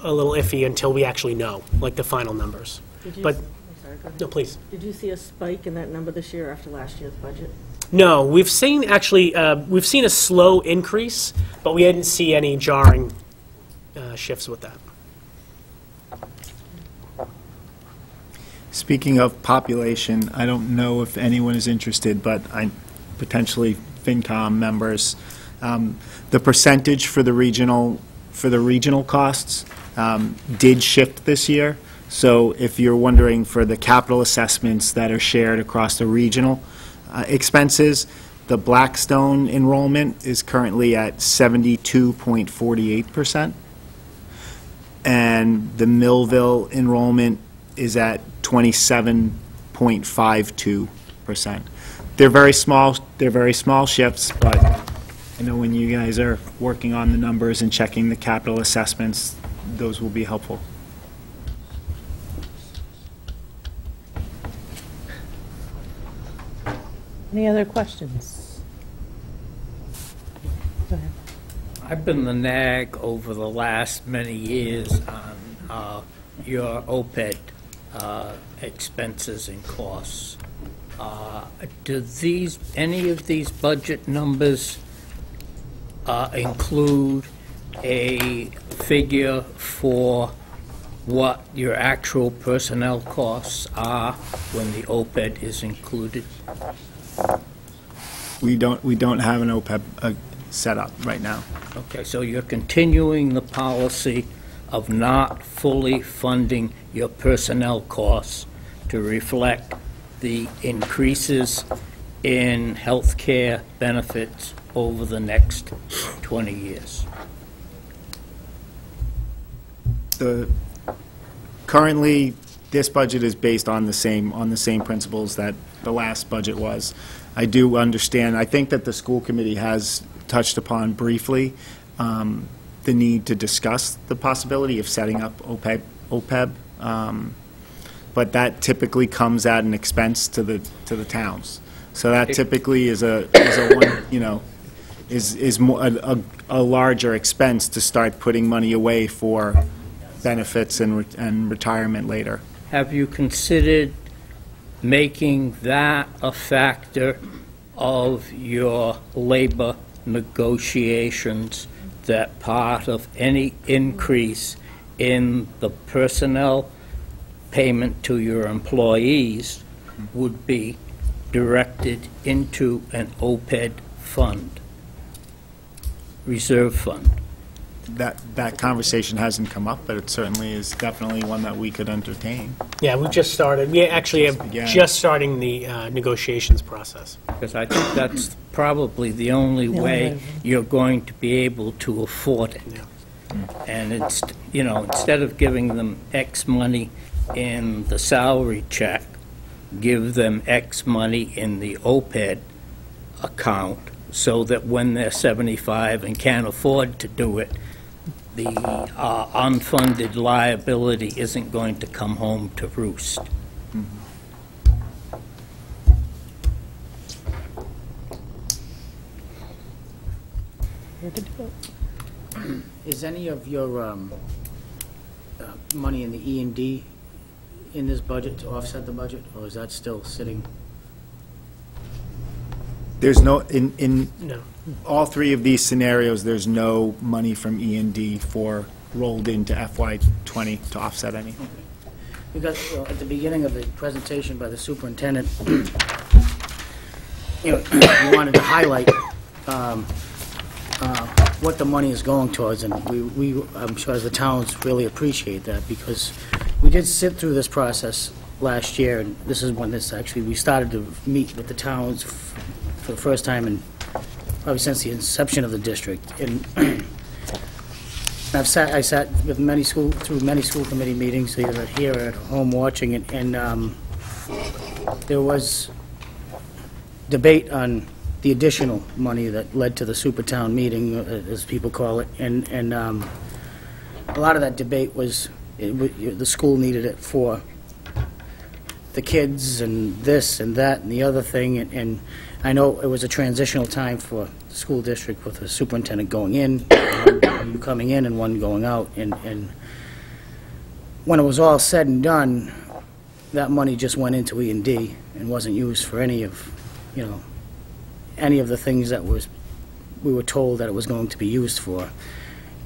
a little iffy until we actually know, like the final numbers. But, I'm sorry, go ahead. no, please. Did you see a spike in that number this year after last year's budget? No, we've seen actually, we've seen a slow increase, but we didn't see any jarring shifts with that. Speaking of population, I don't know if anyone is interested, but potentially FinCom members, the percentage for the regional costs did shift this year. So if you're wondering for the capital assessments that are shared across the regional expenses, the Blackstone enrollment is currently at 72.48%, and the Millville enrollment is at 27.52%. They're very small shifts, but I know when you guys are working on the numbers and checking the capital assessments, those will be helpful. Any other questions? Go ahead. I've been the nag over the last many years on your OPED expenses and costs. Do any of these budget numbers include a figure for what your actual personnel costs are when the OPED is included? We don't have an OPEB set up right now. Okay, so you're continuing the policy of not fully funding your personnel costs to reflect the increases in health care benefits over the next 20 years. Currently, this budget is based on the same principles that the last budget was. I do understand. I think that the school committee has touched upon briefly the need to discuss the possibility of setting up OPEB, but that typically comes at an expense to the towns. So that typically is a larger expense to start putting money away for benefits and retirement later. Have you considered making that a factor of your labor negotiations, that part of any increase in the personnel payment to your employees would be directed into an OPED fund, reserve fund? That conversation hasn't come up, but it certainly is definitely one that we could entertain. Yeah, we just started. We actually have just starting the negotiations process. Because I think that's probably the only way you're going to be able to afford it. Yeah. And it's, instead of giving them X money in the salary check, give them X money in the OPED account so that when they're 75 and can't afford to do it, the unfunded liability isn't going to come home to roost. Is any of your money in the E&D in this budget to offset the budget, or is that still sitting? There's no, in No. all three of these scenarios, there's no money from E&D for rolled into FY '20 to offset any. Because at the beginning of the presentation by the superintendent, you wanted to highlight what the money is going towards, and I'm sure as the towns really appreciate that, because we did sit through this process last year, and this is when we started to meet with the towns for the first time in probably since the inception of the district. And I sat with through many school committee meetings, either here or at home watching it, and there was debate on the additional money that led to the super town meeting, as people call it, and a lot of that debate was the school needed it for the kids and this and that and the other thing, and I know it was a transitional time for the school district with the superintendent going in, one coming in and one going out, and when it was all said and done, that money just went into E&D and wasn't used for any of the things that we were told that it was going to be used for.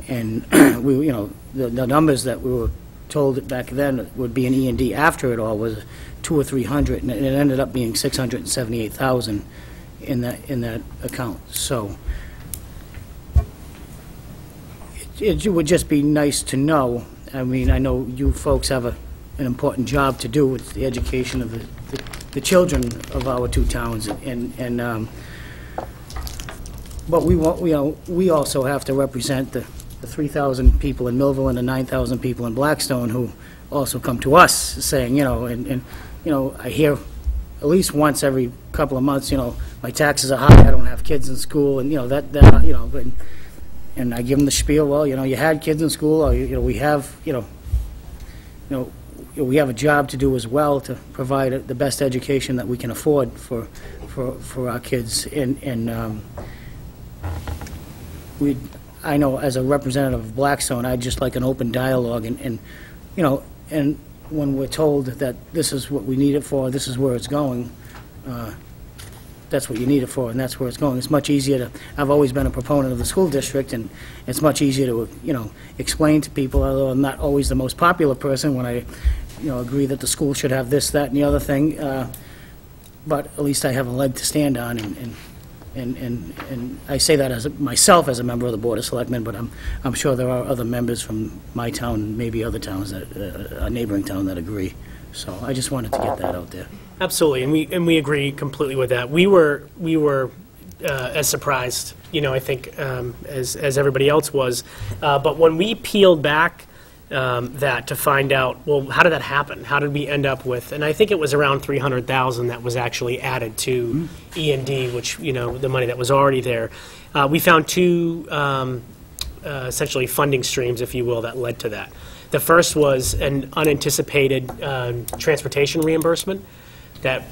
And the numbers that we were told back then would be in E&D after it all was 200 or 300, and it ended up being 678,000 in that account. So it would just be nice to know. I mean, I know you folks have an important job to do with the education of the children of our two towns, but we also have to represent the 3,000 people in Millville and the 9,000 people in Blackstone who also come to us saying, I hear at least once every couple of months, my taxes are high, I don't have kids in school, and and I give them the spiel. Well, you had kids in school, or we have a job to do as well to provide the best education that we can afford for our kids, I know as a representative of Blackstone, I'd just like an open dialogue, and when we're told that this is what we need it for, this is where it's going, that's what you need it for, and that's where it's going. It's much easier to, I've always been a proponent of the school district, and it's much easier to, explain to people, although I'm not always the most popular person when I, agree that the school should have this, that, and the other thing, but at least I have a leg to stand on, and I say that as myself as a member of the Board of Selectmen, but I'm sure there are other members from my town and maybe other towns, a neighboring town, that agree. So I just wanted to get that out there. Absolutely, and we agree completely with that. We were as surprised, I think, as everybody else was. But when we peeled back that to find out, well, how did that happen? How did we end up with? And I think it was around 300,000 that was actually added to E&D, which the money that was already there. We found two essentially funding streams, if you will, that led to that. The first was an unanticipated transportation reimbursement that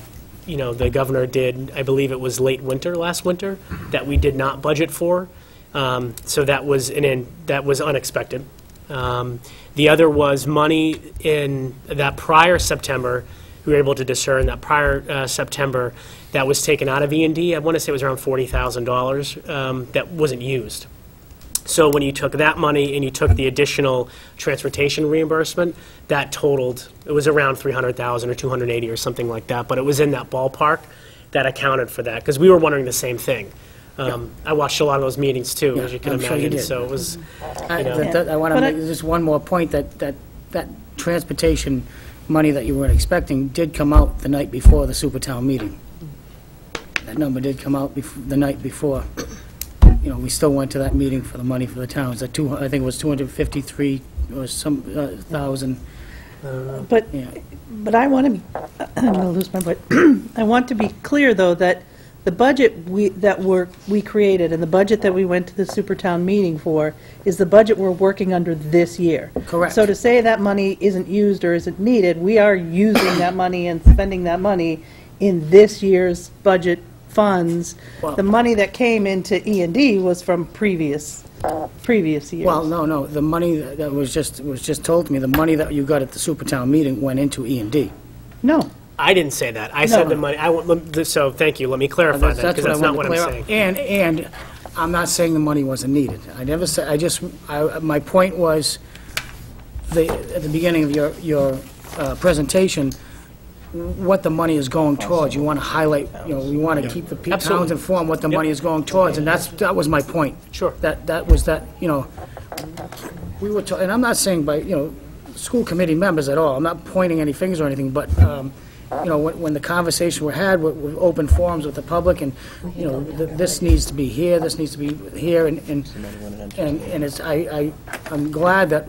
the governor did. I believe it was last winter, that we did not budget for. So that was unexpected. The other was money in that prior September. We were able to discern that prior September that was taken out of E&D. I want to say it was around $40,000 that wasn't used. So when you took that money and you took the additional transportation reimbursement, that totaled, it was around 300,000 or 280 or something like that, but it was in that ballpark that accounted for that, because we were wondering the same thing. I watched a lot of those meetings too, as you can imagine. Sure you did. So it was, I want to make just one more point, that transportation money that you weren't expecting did come out the night before the Supertown meeting. That number did come out the night before. We still went to that meeting for the money for the towns. I think it was 253 or some thousand. But I want to be, I'm going to lose my voice. I want to be clear, though, that The budget we created and the budget that we went to the super town meeting for is the budget we're working under this year. Correct. So to say that money isn't used or isn't needed, we are using that money and spending that money in this year's budget funds. Well- The money that came into E&D was from previous years. Well, no, the money that was just told to me, the money that you got at the super town meeting went into E&D. No. I didn't say that. I No. said the money, so thank you, let me clarify that, because that's not what I'm saying. And I'm not saying the money wasn't needed. I never said, my point was, at the beginning of your presentation, what the money is going towards. You want to highlight, we want to keep the towns informed what the money is going towards, and that was my point. Sure. That was that, we were, and I'm not saying by, school committee members at all, I'm not pointing any fingers or anything, but, when the conversation were had with open forums with the public, and, this needs to be here, this needs to be here, and it's, I'm glad that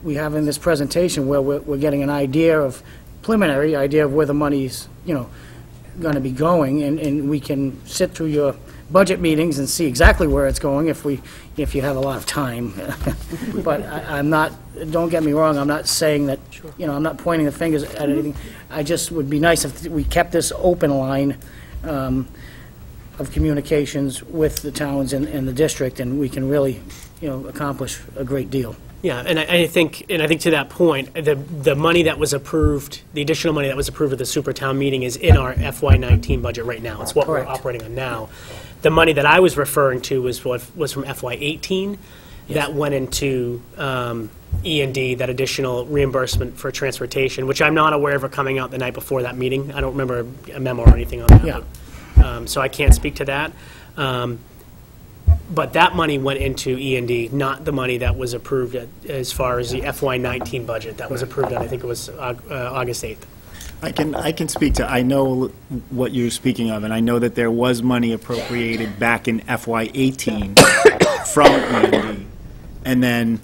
we have in this presentation where we're getting an preliminary idea of where the money's, going to be going, and we can sit through your budget meetings and see exactly where it's going if you have a lot of time. But I'm not, don't get me wrong, I'm not saying that, I'm not pointing the fingers at anything. I just would be nice if we kept this open line of communications with the towns and the district, and we can really, accomplish a great deal. Yeah, and I think to that point, the money that was approved, the additional money that was approved at the super town meeting is in our FY19 budget right now. It's what Correct. We're operating on now. The money that I was referring to was from FY18 that went into E&D, that additional reimbursement for transportation, which I'm not aware of it coming out the night before that meeting. I don't remember a memo or anything on that. Yeah. But, so I can't speak to that. But that money went into E&D, not the money that was approved as far as the FY19 budget that was approved on, I think it was August 8th. I can speak to, I know what you're speaking of, and I know that there was money appropriated back in FY18 from E&D, and then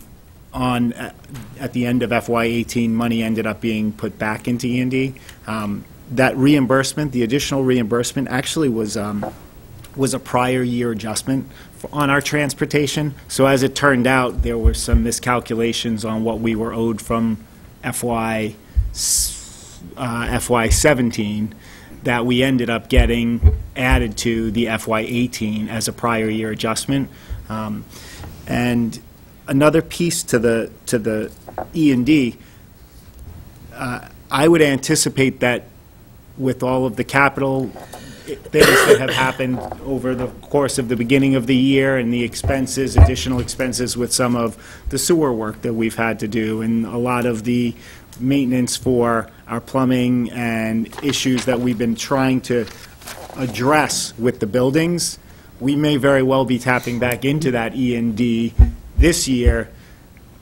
at the end of FY18, money ended up being put back into E&D. That reimbursement, the additional reimbursement, actually was a prior year adjustment on our transportation. So as it turned out, there were some miscalculations on what we were owed from FY17 that we ended up getting added to the FY18 as a prior year adjustment. And another piece to the E&D, I would anticipate that with all of the capital things that have happened over the course of the beginning of the year and the expenses, additional expenses with some of the sewer work that we've had to do and a lot of the maintenance for our plumbing and issues that we've been trying to address with the buildings, we may very well be tapping back into that E&D this year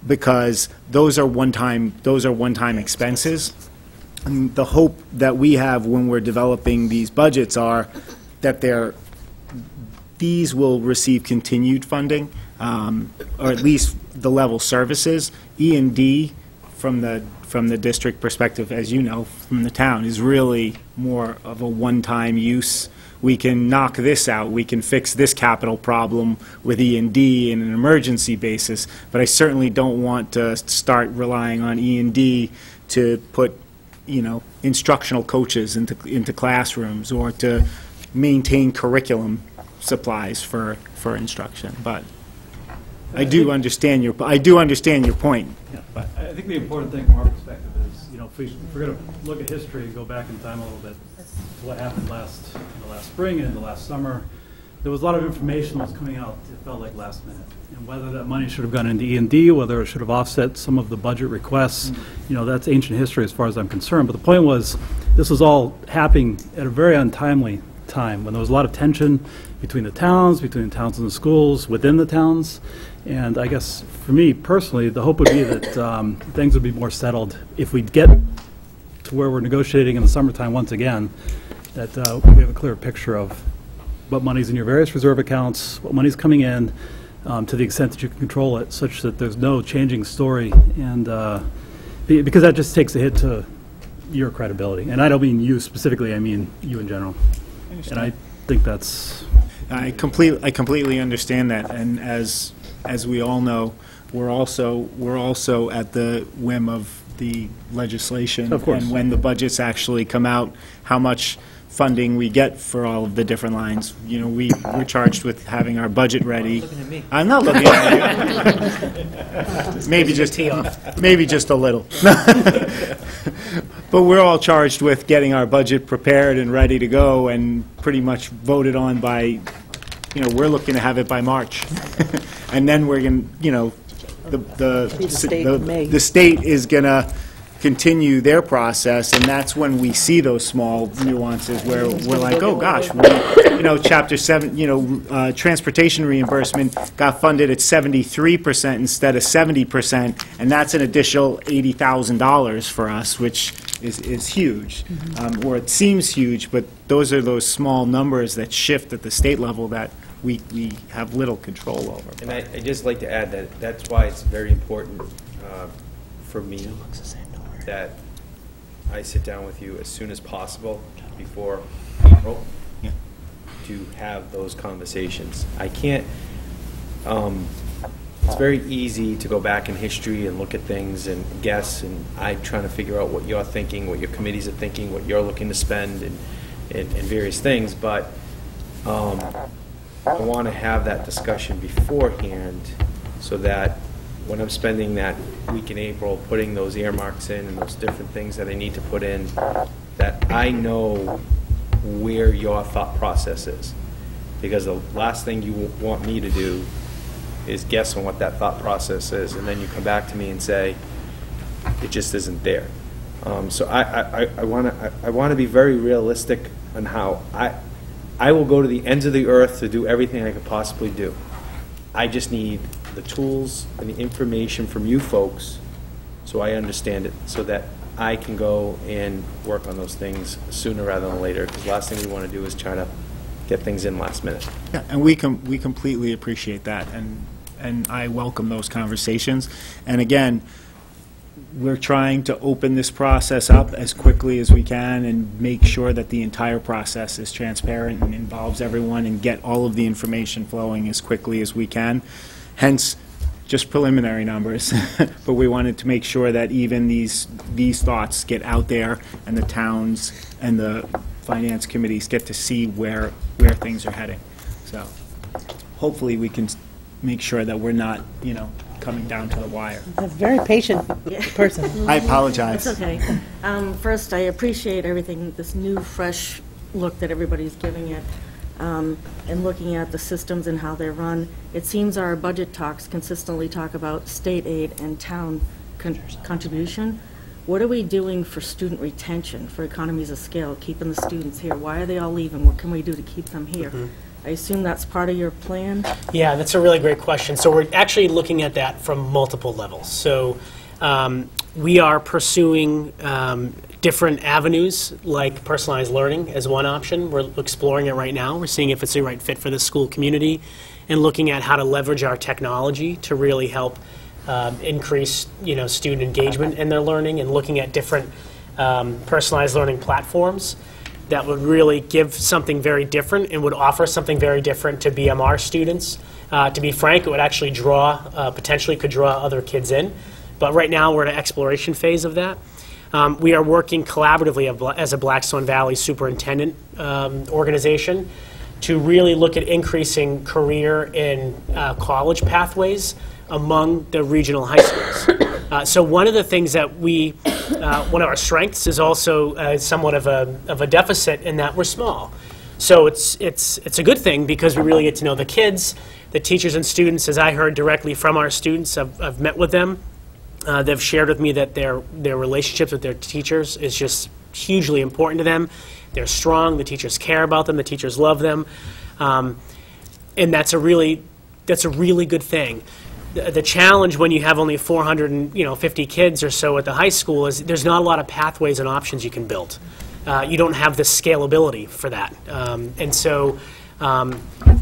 because those are one-time expenses. And the hope that we have when we're developing these budgets are that these will receive continued funding, or at least the level services. E&D, from the district perspective, as you know, from the town, is really more of a one-time use. We can knock this out. We can fix this capital problem with E&D in an emergency basis, but I certainly don't want to start relying on E&D to put instructional coaches into classrooms or to maintain curriculum supplies for instruction. But I do understand your point. Yeah, but I think the important thing from our perspective is, if we're going to look at history and go back in time a little bit to what happened last spring and the last summer, there was a lot of information that was coming out, it felt like last minute. And whether that money should have gone into E&D, whether it should have offset some of the budget requests, that's ancient history as far as I'm concerned. But the point was, this was all happening at a very untimely time when there was a lot of tension between the towns and the schools, within the towns. And I guess for me personally, the hope would be that things would be more settled if we get to where we're negotiating in the summertime once again, that we have a clearer picture of what money's in your various reserve accounts, what money's coming in, to the extent that you can control it, such that there's no changing story, and because that just takes a hit to your credibility. And I don't mean you specifically, I mean you in general. And think that's. I completely understand that, and as we all know, we're also at the whim of the legislation. Of course. And when the budgets actually come out, how much funding we get for all of the different lines. You know, we're charged with having our budget ready. I'm not looking at you. Maybe just a little. But we're all charged with getting our budget prepared and ready to go, and pretty much voted on by, you know, we're looking to have it by March. And then we're going to, you know, the state is going to continue their process, and that's when we see those small nuances where we're like, oh gosh, you know, Chapter 7, you know, transportation reimbursement got funded at 73% instead of 70%, and that's an additional $80,000 for us, which is huge, or it seems huge, but those are those small numbers that shift at the state level that we have little control over. And I'd just like to add that that's why it's very important for me that I sit down with you as soon as possible before April to have those conversations. I can't, it's very easy to go back in history and look at things and guess, and I'm trying to figure out what you're thinking, what your committees are thinking, what you're looking to spend, and various things, but I want to have that discussion beforehand so that when I'm spending that week in April, putting those earmarks in and those different things that I need to put in, that I know where your thought process is. Because the last thing you want me to do is guess on what that thought process is, and then you come back to me and say, it just isn't there. So I want to be very realistic on how I will go to the ends of the earth to do everything I could possibly do. I just need the tools and the information from you folks so I understand it, so that I can go and work on those things sooner rather than later, because the last thing we want to do is try to get things in last minute. Yeah, and we completely appreciate that, and I welcome those conversations. And again, we're trying to open this process up as quickly as we can and make sure that the entire process is transparent and involves everyone, and get all of the information flowing as quickly as we can. Hence, just preliminary numbers. But we wanted to make sure that even these thoughts get out there, and the towns and the finance committees get to see where things are heading. So hopefully we can make sure that we're not, you know, coming down to the wire. A very patient person. I apologize. That's okay. First, I appreciate everything, this new, fresh look that everybody's giving it, and looking at the systems and how they're run. It seems our budget talks consistently talk about state aid and town contribution. What are we doing for student retention, for economies of scale, keeping the students here? Why are they all leaving? What can we do to keep them here? I assume that's part of your plan? Yeah, that's a really great question. So we're actually looking at that from multiple levels. So we are pursuing different avenues, like personalized learning as one option. We're exploring it right now. We're seeing if it's the right fit for the school community, and looking at how to leverage our technology to really help increase, you know, student engagement in their learning, and looking at different personalized learning platforms that would really give something very different and would offer something very different to BMR students. To be frank, it would actually draw, potentially could draw other kids in. But right now we're in an exploration phase of that. We are working collaboratively as a Blackstone Valley superintendent organization to really look at increasing career and college pathways among the regional high schools. So one of the things that we, one of our strengths is also somewhat of a deficit in that we're small. So it's a good thing, because we really get to know the kids, the teachers and students. As I heard directly from our students, I've met with them. They've shared with me that their relationships with their teachers is just hugely important to them. They're strong. The teachers care about them. The teachers love them, and that's a really good thing. The challenge when you have only 450 kids or so at the high school is there's not a lot of pathways and options you can build. You don't have the scalability for that, and so.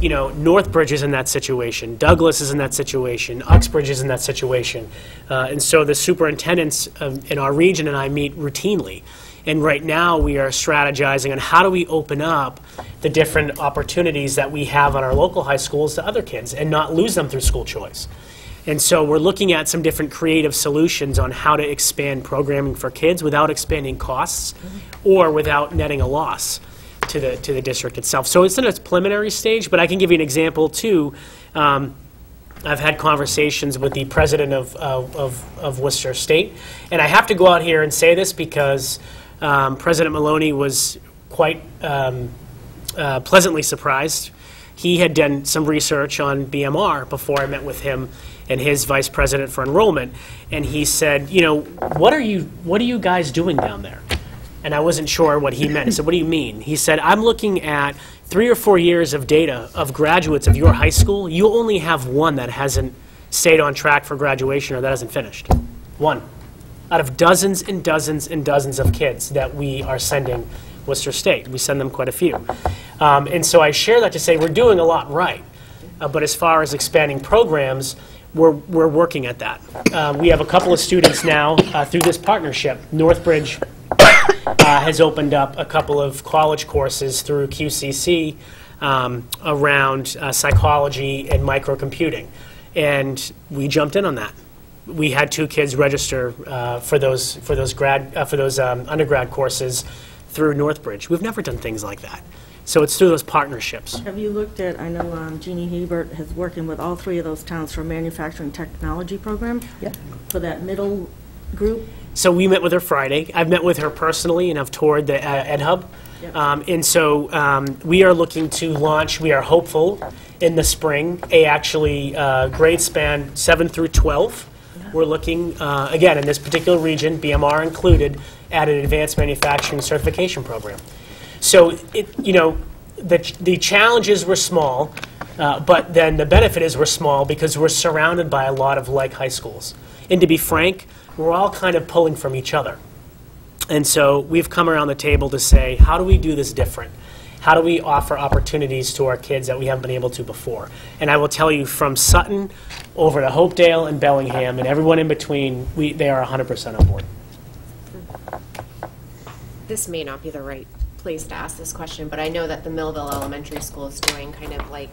You know, Northbridge is in that situation, Douglas is in that situation, Uxbridge is in that situation, and so the superintendents in our region and I meet routinely, And right now, we are strategizing on how do we open up the different opportunities that we have on our local high schools to other kids and not lose them through school choice. And so we're looking at some different creative solutions on how to expand programming for kids without expanding costs or without netting a loss to the district itself. So it's in its preliminary stage, but I can give you an example too. I've had conversations with the president of Worcester State, and I have to go out here and say this because President Maloney was quite pleasantly surprised. He had done some research on BMR before I met with him and his vice president for enrollment, and he said, you know, what are you guys doing down there? And I wasn't sure what he meant. I said, what do you mean? He said, I'm looking at 3 or 4 years of data of graduates of your high school. You only have one that hasn't stayed on track for graduation or that hasn't finished. One. Out of dozens and dozens and dozens of kids that we are sending Worcester State. We send them quite a few. And so I share that to say we're doing a lot right. But as far as expanding programs, we're working at that. We have a couple of students now through this partnership. Northbridge has opened up a couple of college courses through QCC around psychology and microcomputing, and we jumped in on that. We had 2 kids register for those undergrad courses through Northbridge. We've never done things like that. So it's through those partnerships. Have you looked at, I know Jeannie Hebert is working with all 3 of those towns for a manufacturing technology program? Yeah. For that middle group? So we met with her Friday. I've met with her personally, and I've toured the Ed Hub. Yep. And so we are looking to launch, we are hopeful, in the spring, grade span 7 through 12. We're looking, again, in this particular region, BMR included, at an advanced manufacturing certification program. So, the challenges were small, but then the benefit is we're small because we're surrounded by a lot of like high schools. And to be frank, we're all kind of pulling from each other. And so we've come around the table to say, how do we do this different? How do we offer opportunities to our kids that we haven't been able to before? And I will tell you, from Sutton over to Hopedale and Bellingham and everyone in between, they are 100% on board. This may not be the right place to ask this question, but I know that the Millville Elementary School is doing kind of like,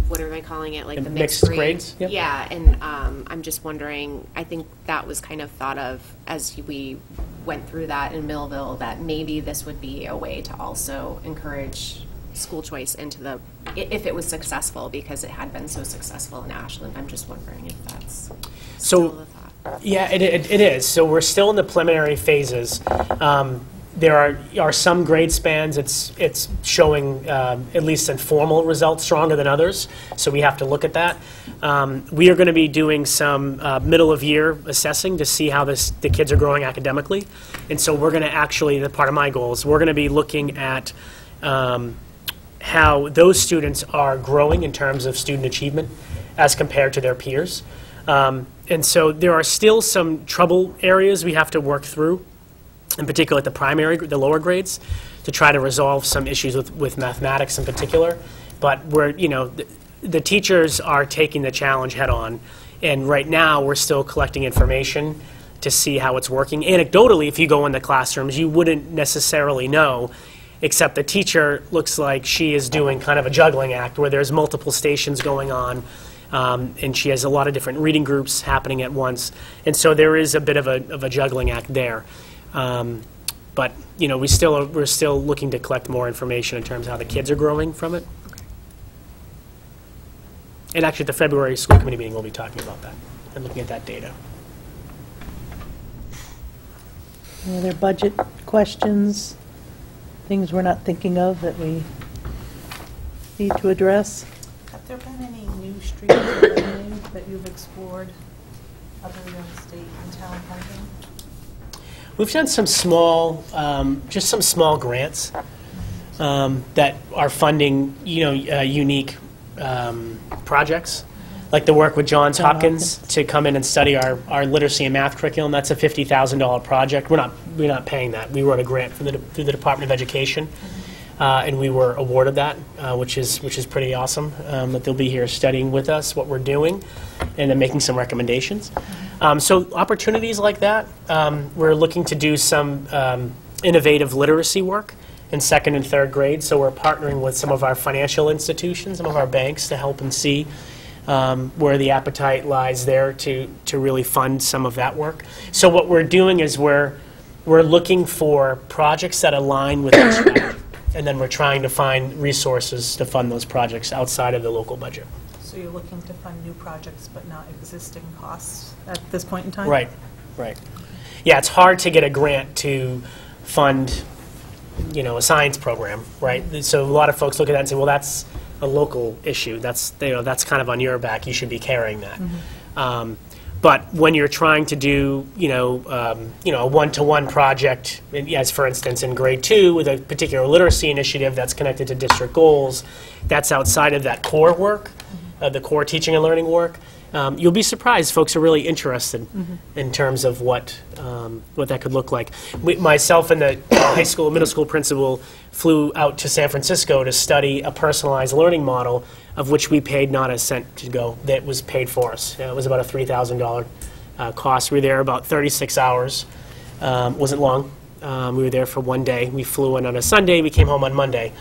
what am I calling it, like the mixed grades? Yep. Yeah, and I'm just wondering, I think that was kind of thought of as we went through that in Millville, that maybe this would be a way to also encourage school choice into the, if it was successful, because it had been so successful in Ashland. I'm just wondering if that's still the thought. Yeah, it is. So we're still in the preliminary phases. There are some grade spans, it's showing at least informal results stronger than others, so we have to look at that. We are going to be doing some middle of year assessing to see how the kids are growing academically, and so we're going to actually, the part of my goals, we're going to be looking at how those students are growing in terms of student achievement as compared to their peers. And so there are still some trouble areas we have to work through, in particular at the lower grades, to try to resolve some issues with mathematics in particular. But the teachers are taking the challenge head on, and right now we're still collecting information to see how it's working. Anecdotally, if you go in the classrooms, you wouldn't necessarily know, except the teacher looks like she is doing kind of a juggling act where there's multiple stations going on, and she has a lot of different reading groups happening at once, and so there is a bit of a juggling act there. But we're still looking to collect more information in terms of how the kids are growing from it. Okay. And actually, at the February school committee meeting, we'll be talking about that and looking at that data. Any other budget questions? Things we're not thinking of that we need to address? Have there been any new street revenue that you've explored other than state and town funding? We've done some small, just some small grants that are funding, unique projects, like the work with Johns Hopkins to come in and study our literacy and math curriculum. That's a $50,000 project. We're not paying that. We wrote a grant through the Department of Education, and we were awarded that, which is pretty awesome. That they'll be here studying with us what we're doing, and then making some recommendations. So opportunities like that. We're looking to do some innovative literacy work in 2nd and 3rd grade. So we're partnering with some of our financial institutions, some of our banks, to help and see where the appetite lies there to really fund some of that work. So what we're doing is we're looking for projects that align with our strategy, and then we're trying to find resources to fund those projects outside of the local budget. So you're looking to fund new projects but not existing costs at this point in time? Right, right. Yeah, it's hard to get a grant to fund, a science program, right? So a lot of folks look at that and say, well, that's a local issue. That's kind of on your back. You should be carrying that. But when you're trying to do, a one-to-one project, as for instance in grade 2 with a particular literacy initiative that's connected to district goals, that's outside of that core work, the core teaching and learning work. You'll be surprised folks are really interested in terms of what that could look like. Myself and the high school, middle school principal flew out to San Francisco to study a personalized learning model of which we paid not a cent to go. That was paid for us. It was about a $3,000 cost. We were there about 36 hours. Wasn't long. We were there for one day. We flew in on a Sunday. We came home on Monday.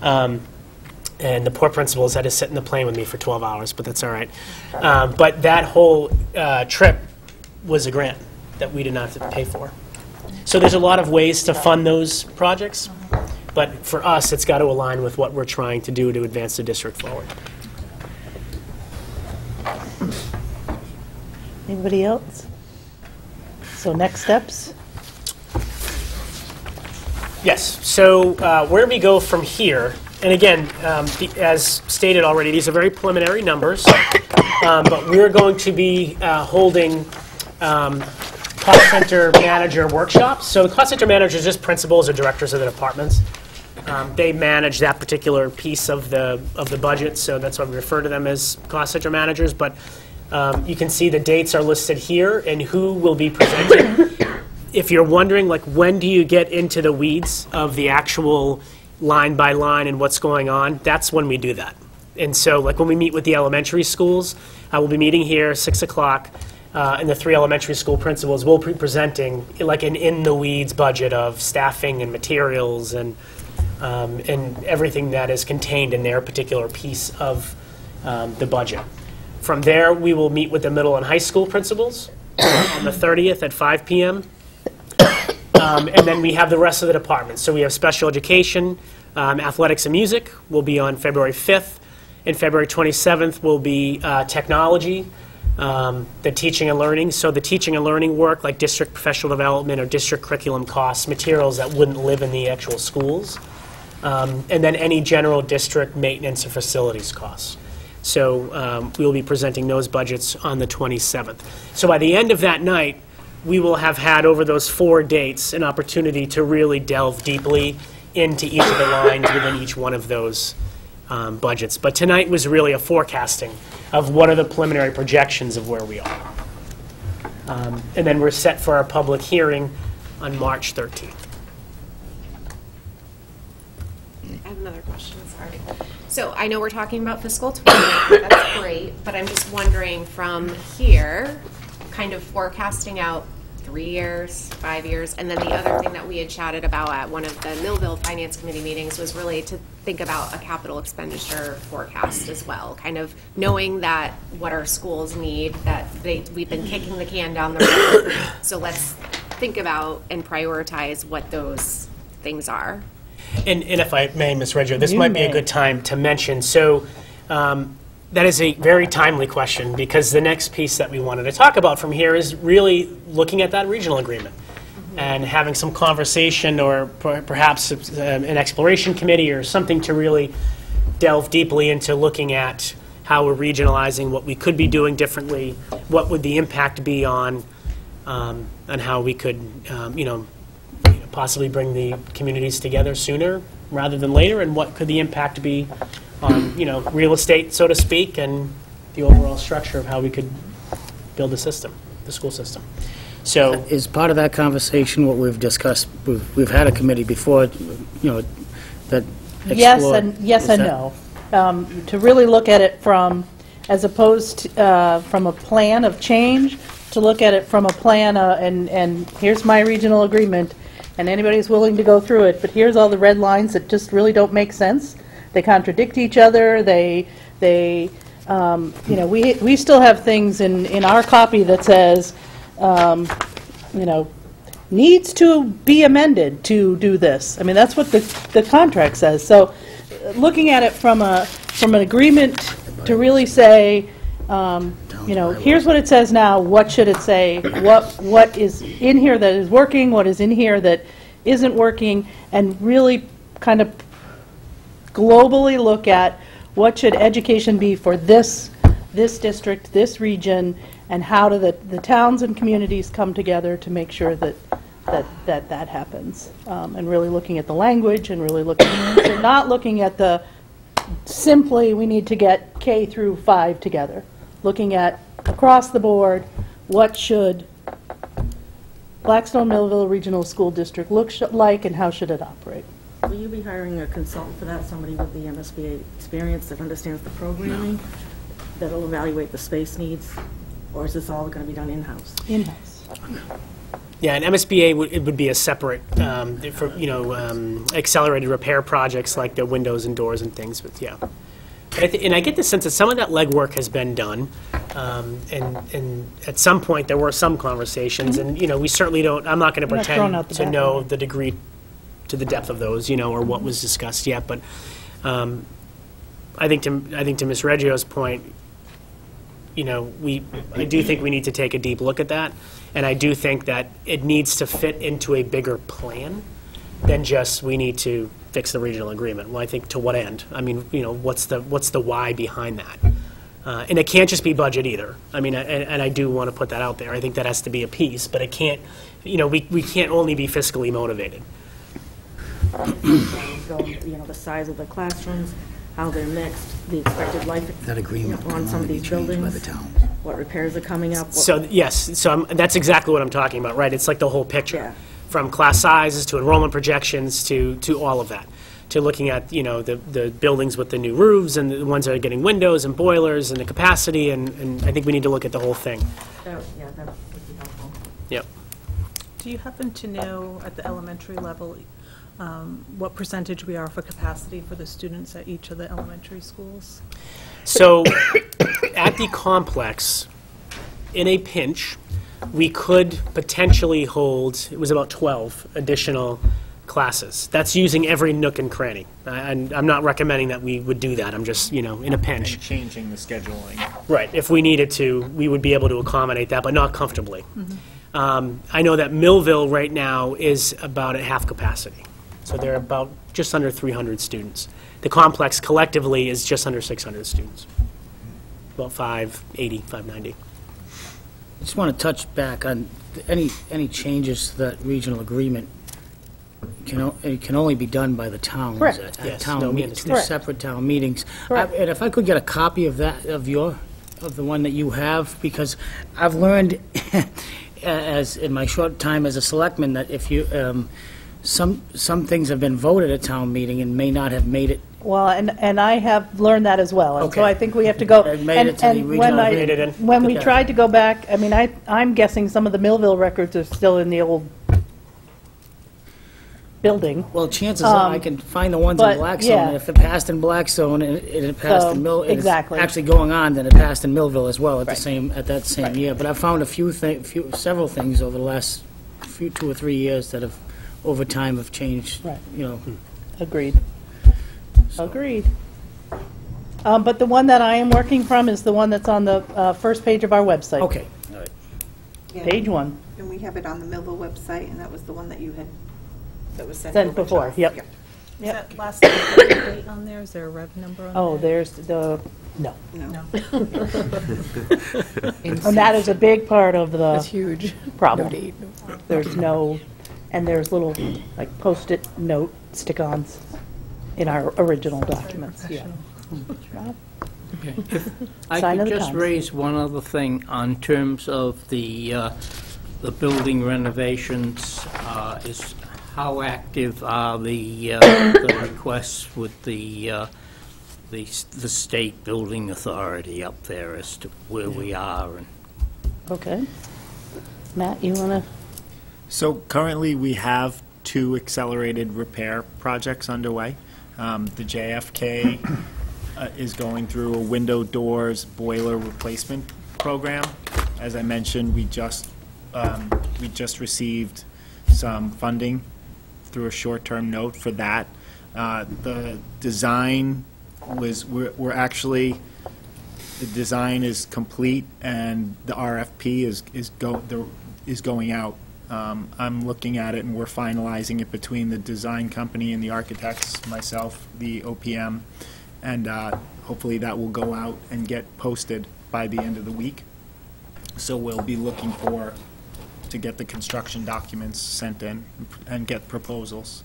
And the poor principals had to sit in the plane with me for 12 hours, but that's all right. But that whole trip was a grant that we did not have to pay for. So there's a lot of ways to fund those projects, but for us, it's got to align with what we're trying to do to advance the district forward. Anybody else? So next steps? Yes, so where we go from here, and again, as stated already, these are very preliminary numbers, but we're going to be holding cost center manager workshops. So the cost center managers are just principals or directors of the departments. They manage that particular piece of the budget, so that's why we refer to them as cost center managers. But you can see the dates are listed here and who will be presenting. If you're wondering, like, when do you get into the weeds of the actual line by line and what's going on, that's when we do that. And so, like, when we meet with the elementary schools, we'll be meeting here 6 o'clock, and the 3 elementary school principals will be presenting like an in-the-weeds budget of staffing and materials and everything that is contained in their particular piece of the budget. From there, we will meet with the middle and high school principals on the 30th at 5 p.m. And then we have the rest of the departments. So we have special education, athletics and music will be on February 5th. And February 27th will be technology, the teaching and learning. So the teaching and learning work, like district professional development or district curriculum costs, materials that wouldn't live in the actual schools. And then any general district maintenance or facilities costs. So we will be presenting those budgets on the 27th. So by the end of that night, we will have had over those 4 dates an opportunity to really delve deeply into each of the lines within each one of those budgets. But tonight was really a forecasting of what are the preliminary projections of where we are. And then we're set for our public hearing on March 13th. I have another question, sorry. So I know we're talking about fiscal 20, that's great, but I'm just wondering from here, kind of forecasting out 3 years, 5 years, and then the other thing that we had chatted about at one of the Millville Finance Committee meetings was really to think about a capital expenditure forecast as well, kind of knowing that what our schools need, that we've been kicking the can down the road, so let's think about and prioritize what those things are. And if I may, Ms. Reggio, this might be a good time to mention. So that is a very timely question, because the next piece that we wanted to talk about from here is really looking at that regional agreement and having some conversation or perhaps an exploration committee or something to really delve deeply into looking at how we're regionalizing, what we could be doing differently, what would the impact be on how we could possibly bring the communities together sooner rather than later, and what could the impact be on real estate, so to speak, and the overall structure of how we could build a system, the school system. So is part of that conversation what we've discussed? We've had a committee before, that explored. Yes and no. To really look at it from, as opposed to, from a plan of change, to look at it from a plan and here's my regional agreement, and anybody's willing to go through it, but here's all the red lines that just really don't make sense. They contradict each other, we still have things in our copy that says, needs to be amended to do this. I mean, that's what the contract says. So looking at it from an agreement to really say, here's what it says now, what should it say, what is in here that is working, what is in here that isn't working, and really kind of globally look at what should education be for this district, this region, and how do the towns and communities come together to make sure that happens. And really looking at the language and really looking, so not looking at the simply we need to get K through 5 together. Looking at across the board, what should Blackstone Millville Regional School District look like and how should it operate? Will you be hiring a consultant for that, somebody with the MSBA experience that understands the programming, that'll evaluate the space needs, or is this all going to be done in-house? In-house. Yeah, and MSBA it would be a separate, accelerated repair projects like the windows and doors and things, but yeah. And I get the sense that some of that legwork has been done, and at some point there were some conversations, and we certainly don't. I'm not going to pretend to know the degree to the depth of those, or what was discussed yet. But I think to Ms. Reggio's point, I do think we need to take a deep look at that, and I do think that it needs to fit into a bigger plan than just we need to fix the regional agreement. Well, I think to what end? I mean, what's the why behind that? And it can't just be budget either. I mean, and I do want to put that out there. I think that has to be a piece, but it can't. We can't only be fiscally motivated. The size of the classrooms, how they're mixed, the expected life That agreement on some of these buildings, by the town. what repairs are coming up. So yes, that's exactly what I'm talking about, right? It's like the whole picture, Yeah. from class sizes to enrollment projections to all of that, to looking at the buildings with the new roofs and the ones that are getting windows and boilers and the capacity, and I think we need to look at the whole thing. That would be helpful. Yep. Do you happen to know at the elementary level what percentage we are for capacity for the students at each of the elementary schools? So at the complex, in a pinch, we could potentially hold, it was about 12 additional classes. That's using every nook and cranny. And I'm not recommending that we would do that. I'm just, in a pinch. And changing the scheduling. Right. If we needed to, we would be able to accommodate that, but not comfortably. I know that Millville right now is about at half capacity. So they're about just under 300 students. The complex collectively is just under 600 students. About 580, 590. I just want to touch back on any changes to that regional agreement. It can only be done by the towns. Correct. At Yes, town no meetings, meetings. separate town meetings. Correct. And if I could get a copy of that, of the one that you have, because I've learned, as in my short time as a selectman, that if you, some things have been voted at town meeting and may not have made it. Well, and I have learned that as well, and Okay. so I think we have to go. It made it to the regional agreement. When we Okay. tried to go back, I mean, I'm guessing some of the Millville records are still in the old building. Well, chances are I can find the ones but, in Blackstone, yeah. and if it passed in Blackstone and it passed So, in Millville, exactly. it's actually going on, then it passed in Millville as well at Right. that same Right. year. But I found several things over the last 2 or 3 years that have, over time, have changed. Right. Hmm. Agreed. Agreed. But the one that I am working from is the one that's on the first page of our website. Okay. All right. Yeah. Page 1. And we have it on the Millville website, and that was the one that you had, that was sent Sent over to before, us. yep. Yeah. Is that last date on there? Is there a rev number on there? Oh, there's the, no. No. And that is a big part of the That's huge. problem. No date, There's no, and there's little, like, Post-it note stick-ons in our original documents, yeah. Rob? I Sign of could the just times. raise one other thing on terms of the building renovations, is how active are the requests with the state building authority up there as to where we are? And Okay. Matt, you want to? So currently, we have 2 accelerated repair projects underway. The JFK is going through a window doors boiler replacement program. As I mentioned, we just received some funding through a short-term note for that. The design the design is complete, and the RFP is going out. I'm looking at it, and we're finalizing it between the design company and the architects, myself, the OPM, and hopefully that will go out and get posted by the end of the week. So we'll be looking to get the construction documents sent in and get proposals.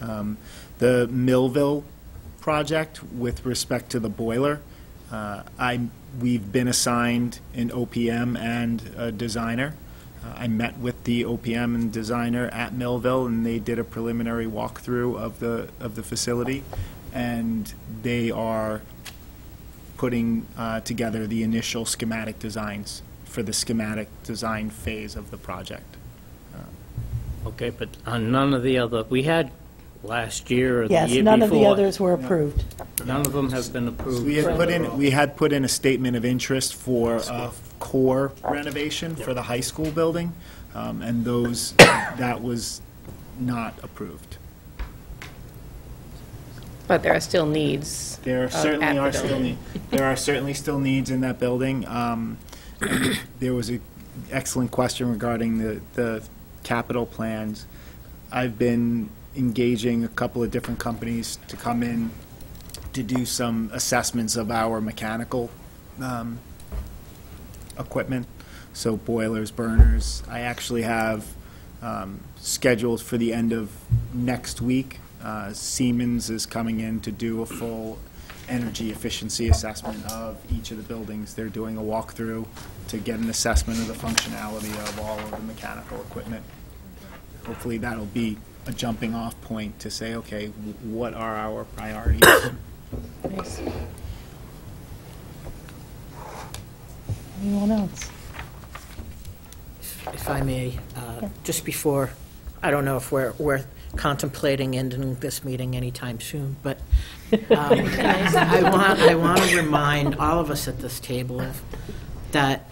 The Millville project, with respect to the boiler, we've been assigned an OPM and a designer. I met with the OPM and designer at Millville, and they did a preliminary walkthrough of the facility, and they are putting together the initial schematic designs for the schematic design phase of the project. Okay, but on none of the other, we had last year or the year before. Yes, none of the others were approved. None of them have been approved. We had put in a statement of interest for a core renovation for the high school building, and that was not approved. But there are still needs. There are certainly still needs in that building. There was an excellent question regarding the capital plans. I've been engaging a couple of different companies to come in to do some assessments of our mechanical equipment, so boilers, burners. I actually have scheduled for the end of next week. Siemens is coming in to do a full energy efficiency assessment of each of the buildings. They're doing a walkthrough to get an assessment of the functionality of all of the mechanical equipment. Hopefully that'll be a jumping off point to say, okay, what are our priorities? Nice. Anyone else? If I may, just before, I don't know if we're contemplating ending this meeting anytime soon, but I want to remind all of us at this table that,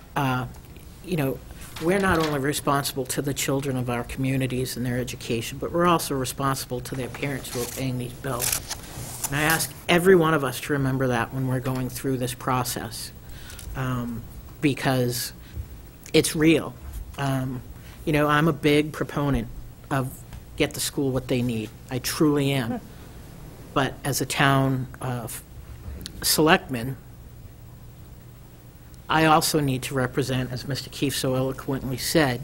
we're not only responsible to the children of our communities and their education, but we're also responsible to their parents who are paying these bills. And I ask every one of us to remember that when we're going through this process, because it's real. I'm a big proponent of get the school what they need. I truly am. But as a town of selectmen, I also need to represent, as Mr. Keefe so eloquently said,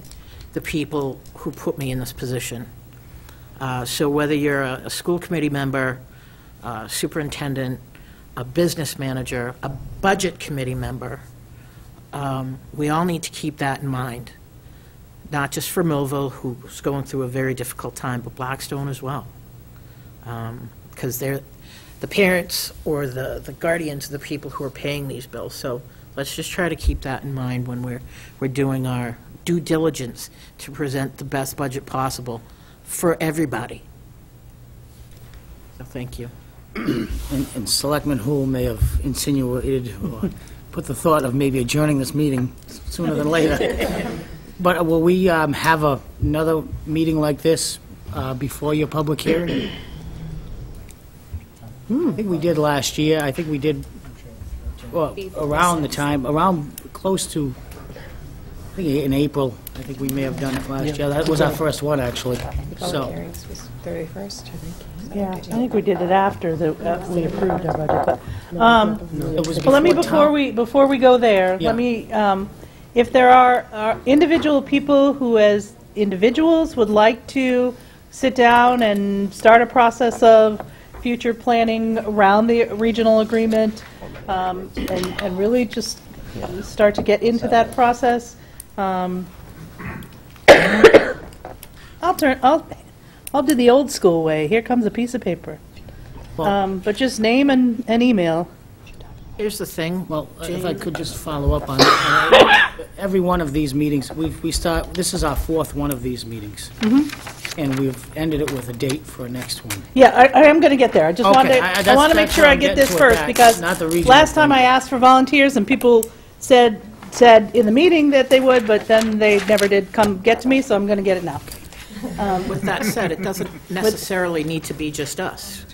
the people who put me in this position. So whether you're a school committee member, a superintendent, a business manager, a budget committee member, we all need to keep that in mind. Not just for Millville, who's going through a very difficult time, but Blackstone as well. Because they're the parents or the guardians of the people who are paying these bills. So let's just try to keep that in mind when we're doing our due diligence to present the best budget possible for everybody. So thank you. And Selectman Hull may have insinuated or put the thought of maybe adjourning this meeting sooner than later. But will we have another meeting like this before your public hearing? I think we did last year. I think we did, well, around close to, I think in April. I think we may have done it last year. That was our first one, actually. So. Hearings was 31st, I think. Yeah, I think we did it after we approved our budget. But let me before we go there, let me. If there are individual people who, as individuals, would like to sit down and start a process of future planning around the regional agreement, and really just start to get into that process, I'll do the old school way. Here comes a piece of paper. But just name and email. Here's the thing. Well, if I could just follow up on it. Every one of these meetings, this is our fourth one of these meetings. and we've ended it with a date for a next one. Yeah, I am going to get there. I just Okay, wanted I- to, I want to make that's sure what I I'm get getting this to with first, that, because not the regional last time thing. I asked for volunteers, and people said in the meeting that they would, but then they never did come get to me, so I'm going to get it now. With that said, it doesn't necessarily need to be just us.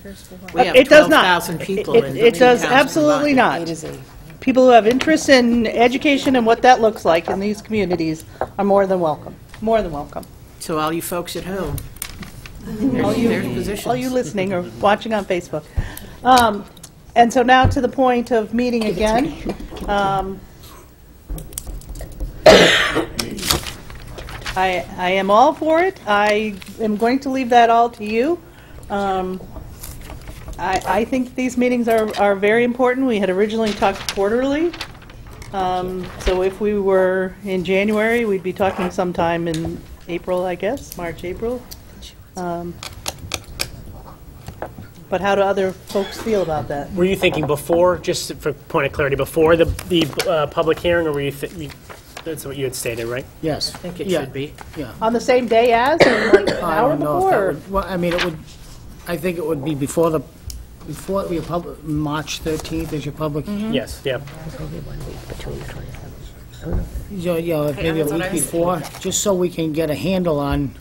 We have It does not. 12,000 people in It does 13 towns absolutely combined. not. People who have interest in education and what that looks like in these communities are more than welcome, more than welcome. So all you folks at home, All there's you, positions. all you listening or watching on Facebook. And so now to the point of meeting again. I am all for it. I am going to leave that all to you. I think these meetings are very important. We had originally talked quarterly. So if we were in January, we'd be talking sometime in April, I guess, March, April. But how do other folks feel about that? Were you thinking before, just for point of clarity, before the public hearing, or were you, that's what you had stated, right? Yes. I think it Yeah. should be. Yeah. On the same day as, or like an I hour don't know if before? that or- would, well, I mean, it would, I think it would be before your public, March 13th is your public. Yes, yeah. Yeah, maybe a that's what I week was before, just so we can get a handle on,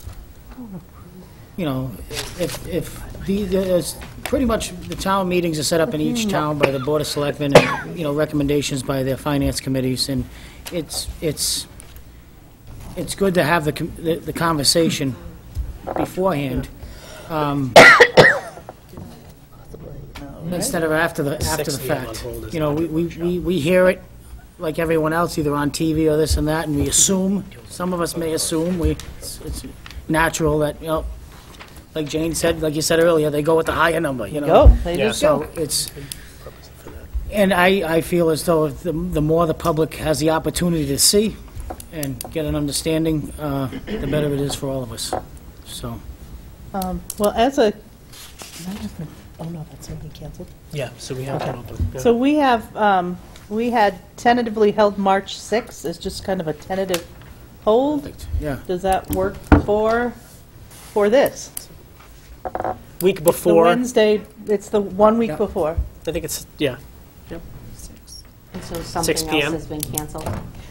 if there's, pretty much the town meetings are set up in each town by the Board of Selectmen and, recommendations by their finance committees, and it's good to have the conversation beforehand, instead of after the 6 p.m. on fact. hold is We hear it like everyone else, either on TV or this and that, and we assume, some of us may assume, it's natural that, like Jane said, like you said earlier, they go with the higher number, Go, they just So go. it's, and I feel as though the more the public has the opportunity to see and get an understanding, the better it is for all of us, so. Well, as a, oh no, that's already canceled. Yeah, so we have that open. Yeah. So we had tentatively held March 6th as just kind of a tentative hold. Yeah. Does that work for this? Week The before, Wednesday, it's the 1 week Yeah. before. I think it's, yeah. And so 6 something else p.m.? has been canceled.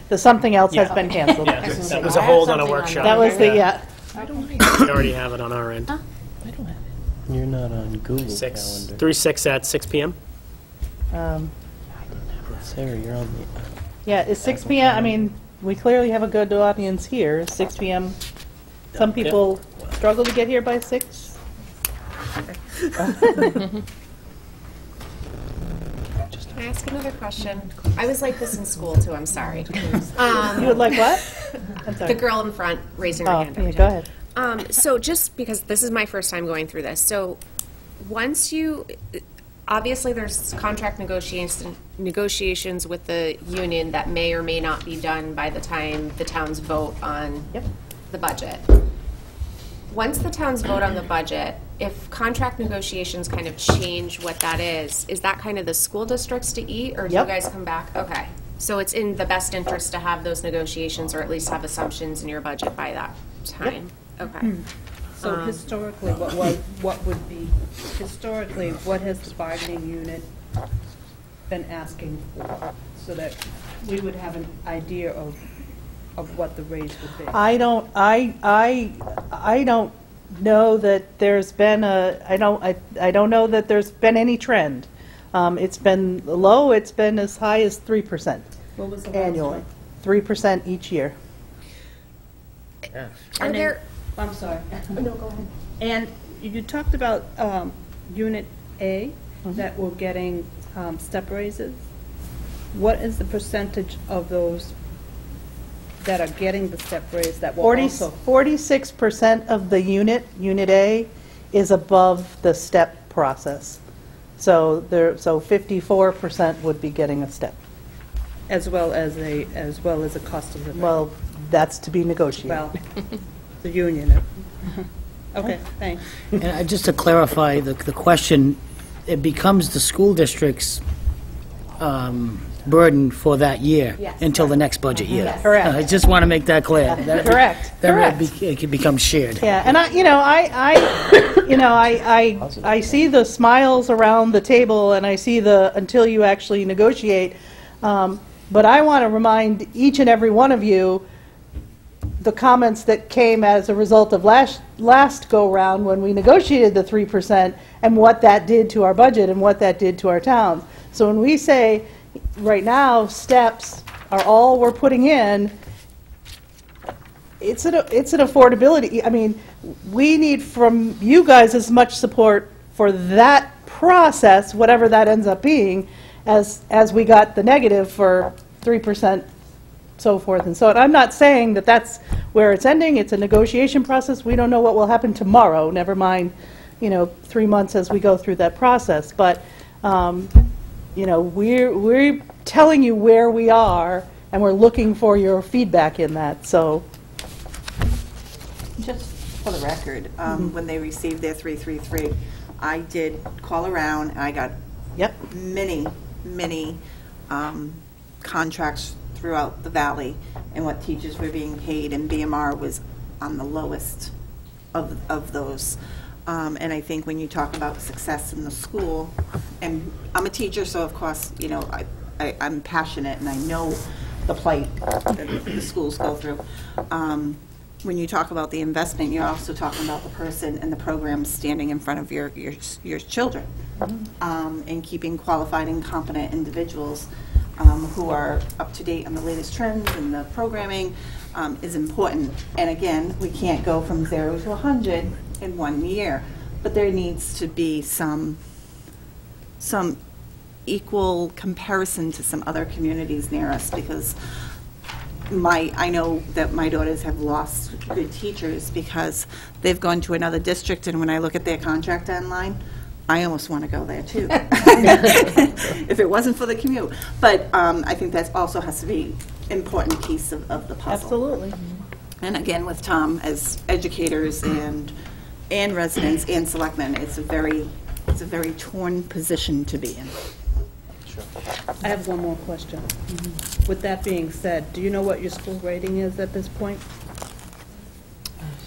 The something else has Yeah. been canceled. Yeah, that was a hold on a workshop. That was the, yeah. We already have it on our end. You're not on Google 6, Calendar. 3/6 at 6 p.m. Sarah, you're on the... Yeah, it's 6 p.m. I mean, we clearly have a good audience here. 6 p.m. Some people struggle to get here by 6. Can I ask another question? I was like this in school too, I'm sorry. You would like what? I'm sorry. The girl in front raising her Oh, hand. yeah, go ahead. So just because this is my first time going through this, so once you, obviously there's contract negotiations with the union that may or may not be done by the time the towns vote on the budget. Once the towns vote on the budget, if contract negotiations kind of change what that is that kind of the school districts to eat, or do you guys come back? Okay. So it's in the best interest to have those negotiations, or at least have assumptions in your budget by that time? Okay. So historically, what would be, historically, what has the bargaining unit been asking for, so that we would have an idea of what the raise would be? I don't know that there's been I don't know that there's been any trend. It's been low, it's been as high as 3% What was the last annually. one? 3% each year. Are there, I'm sorry. no, go ahead. And you talked about Unit A, that were getting step raises. What is the percentage of those that are getting the step raise that will 46% of the Unit A, is above the step process. So 54% would be getting a step. as well as a cost of living? Well, that's to be negotiated. Well, the union. Okay, thanks. And just to clarify the question, it becomes the school district's burden for that year Yes. until the next budget year. Yes. Correct. I just want to make that clear. Correct. Then it can become shared. Yeah, and I see the smiles around the table, and I see the until you actually negotiate. But I want to remind each and every one of you the comments that came as a result of last go-round when we negotiated the 3% and what that did to our budget and what that did to our towns. So when we say right now steps are all we're putting in, it's an affordability. I mean, we need from you guys as much support for that process, whatever that ends up being, as we got the negative for 3%, so forth and so on. I'm not saying that that's where it's ending. It's a negotiation process. We don't know what will happen tomorrow, never mind, 3 months as we go through that process. But, we're telling you where we are, and we're looking for your feedback in that, so. Just for the record, when they received their 333, I did call around, and I got many contracts throughout the valley and what teachers were being paid, and BMR was on the lowest of those. And I think when you talk about success in the school, and I'm a teacher, so of course, I'm passionate and I know the plight that the schools go through. When you talk about the investment, you're also talking about the person and the program standing in front of your children, and keeping qualified and competent individuals who are up to date on the latest trends and the programming is important. And again, we can't go from 0 to 100 in 1 year, but there needs to be some equal comparison to some other communities near us, because I know that my daughters have lost good teachers because they've gone to another district, and when I look at their contract online, I almost want to go there too, if it wasn't for the commute. But I think that also has to be an important piece of the puzzle. Absolutely. And again, with Tom, as educators and residents and selectmen, it's a very torn position to be in. I have one more question. With that being said, do you know what your school rating is at this point,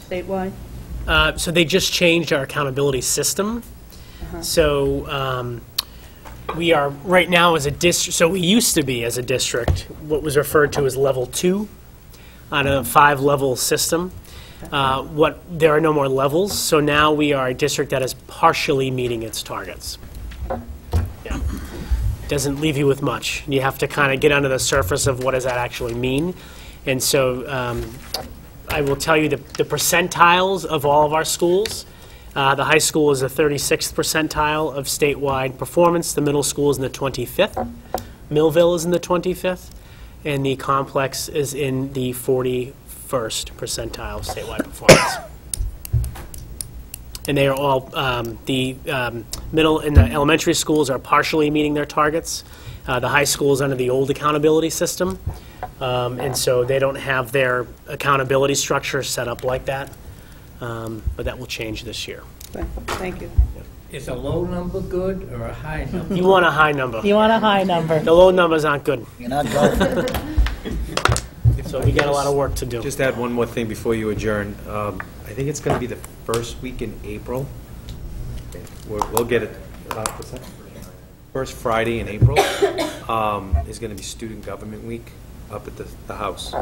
statewide? So they just changed our accountability system. So we are right now as a district, so we used to be as a district what was referred to as level 2 on a 5-level system. There are no more levels, so now we are a district that is partially meeting its targets. Yeah. Doesn't leave you with much. You have to kind of get under the surface of what does that actually mean. And so I will tell you the percentiles of all of our schools. The high school is the 36th percentile of statewide performance. The middle school is in the 25th. Millville is in the 25th. And the complex is in the 41st percentile of statewide performance. And they are all, the middle and the elementary schools are partially meeting their targets. The high school is under the old accountability system. And so they don't have their accountability structure set up like that. But that will change this year. Thank you. Is a low number good or a high number? You want a high number. You want a high number. The low numbers aren't good. You're not going. So we got a lot of work to do. Just add one more thing before you adjourn. I think it's going to be the first week in April. We'll get it. What's that? First Friday in April is going to be Student Government Week up at the House.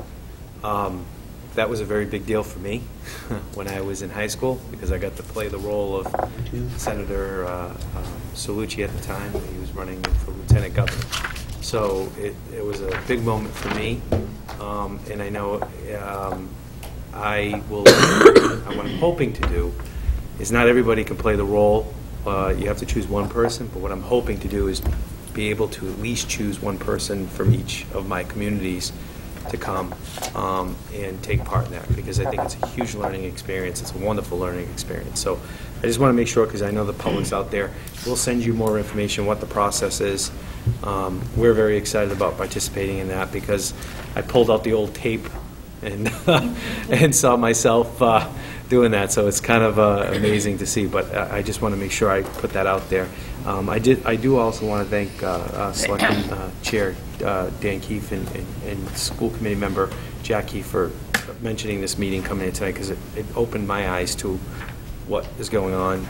That was a very big deal for me when I was in high school, because I got to play the role of Senator Salucci at the time. He was running for lieutenant governor. So it was a big moment for me, and I know what I'm hoping to do is not everybody can play the role. You have to choose one person, but what I'm hoping to do is be able to at least choose one person from each of my communities to come and take part in that, because I think it's a huge learning experience. It's a wonderful learning experience. So I just want to make sure, because I know the public's out there, we'll send you more information, what the process is. We're very excited about participating in that, because I pulled out the old tape and and saw myself doing that. So it's kind of amazing to see, but I just want to make sure I put that out there. I do also want to thank Selectmen Chair Dan Keefe and School Committee Member Jack Keefe for mentioning this meeting coming in tonight, because it opened my eyes to what is going on,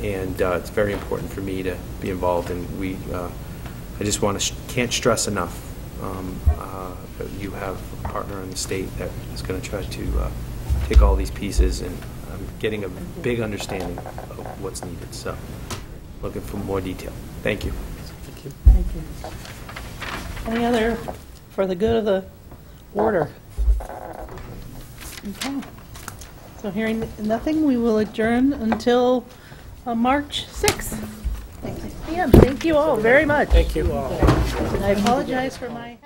and it's very important for me to be involved. And I just can't stress enough. You have a partner in the state that is going to try to take all these pieces, and I'm getting a big understanding of what's needed. So, looking for more detail. Thank you. Thank you. Thank you. Any other, for the good of the order? Okay. So hearing nothing, we will adjourn until March 6th. Thank you all very much. Thank you all. I apologize for my...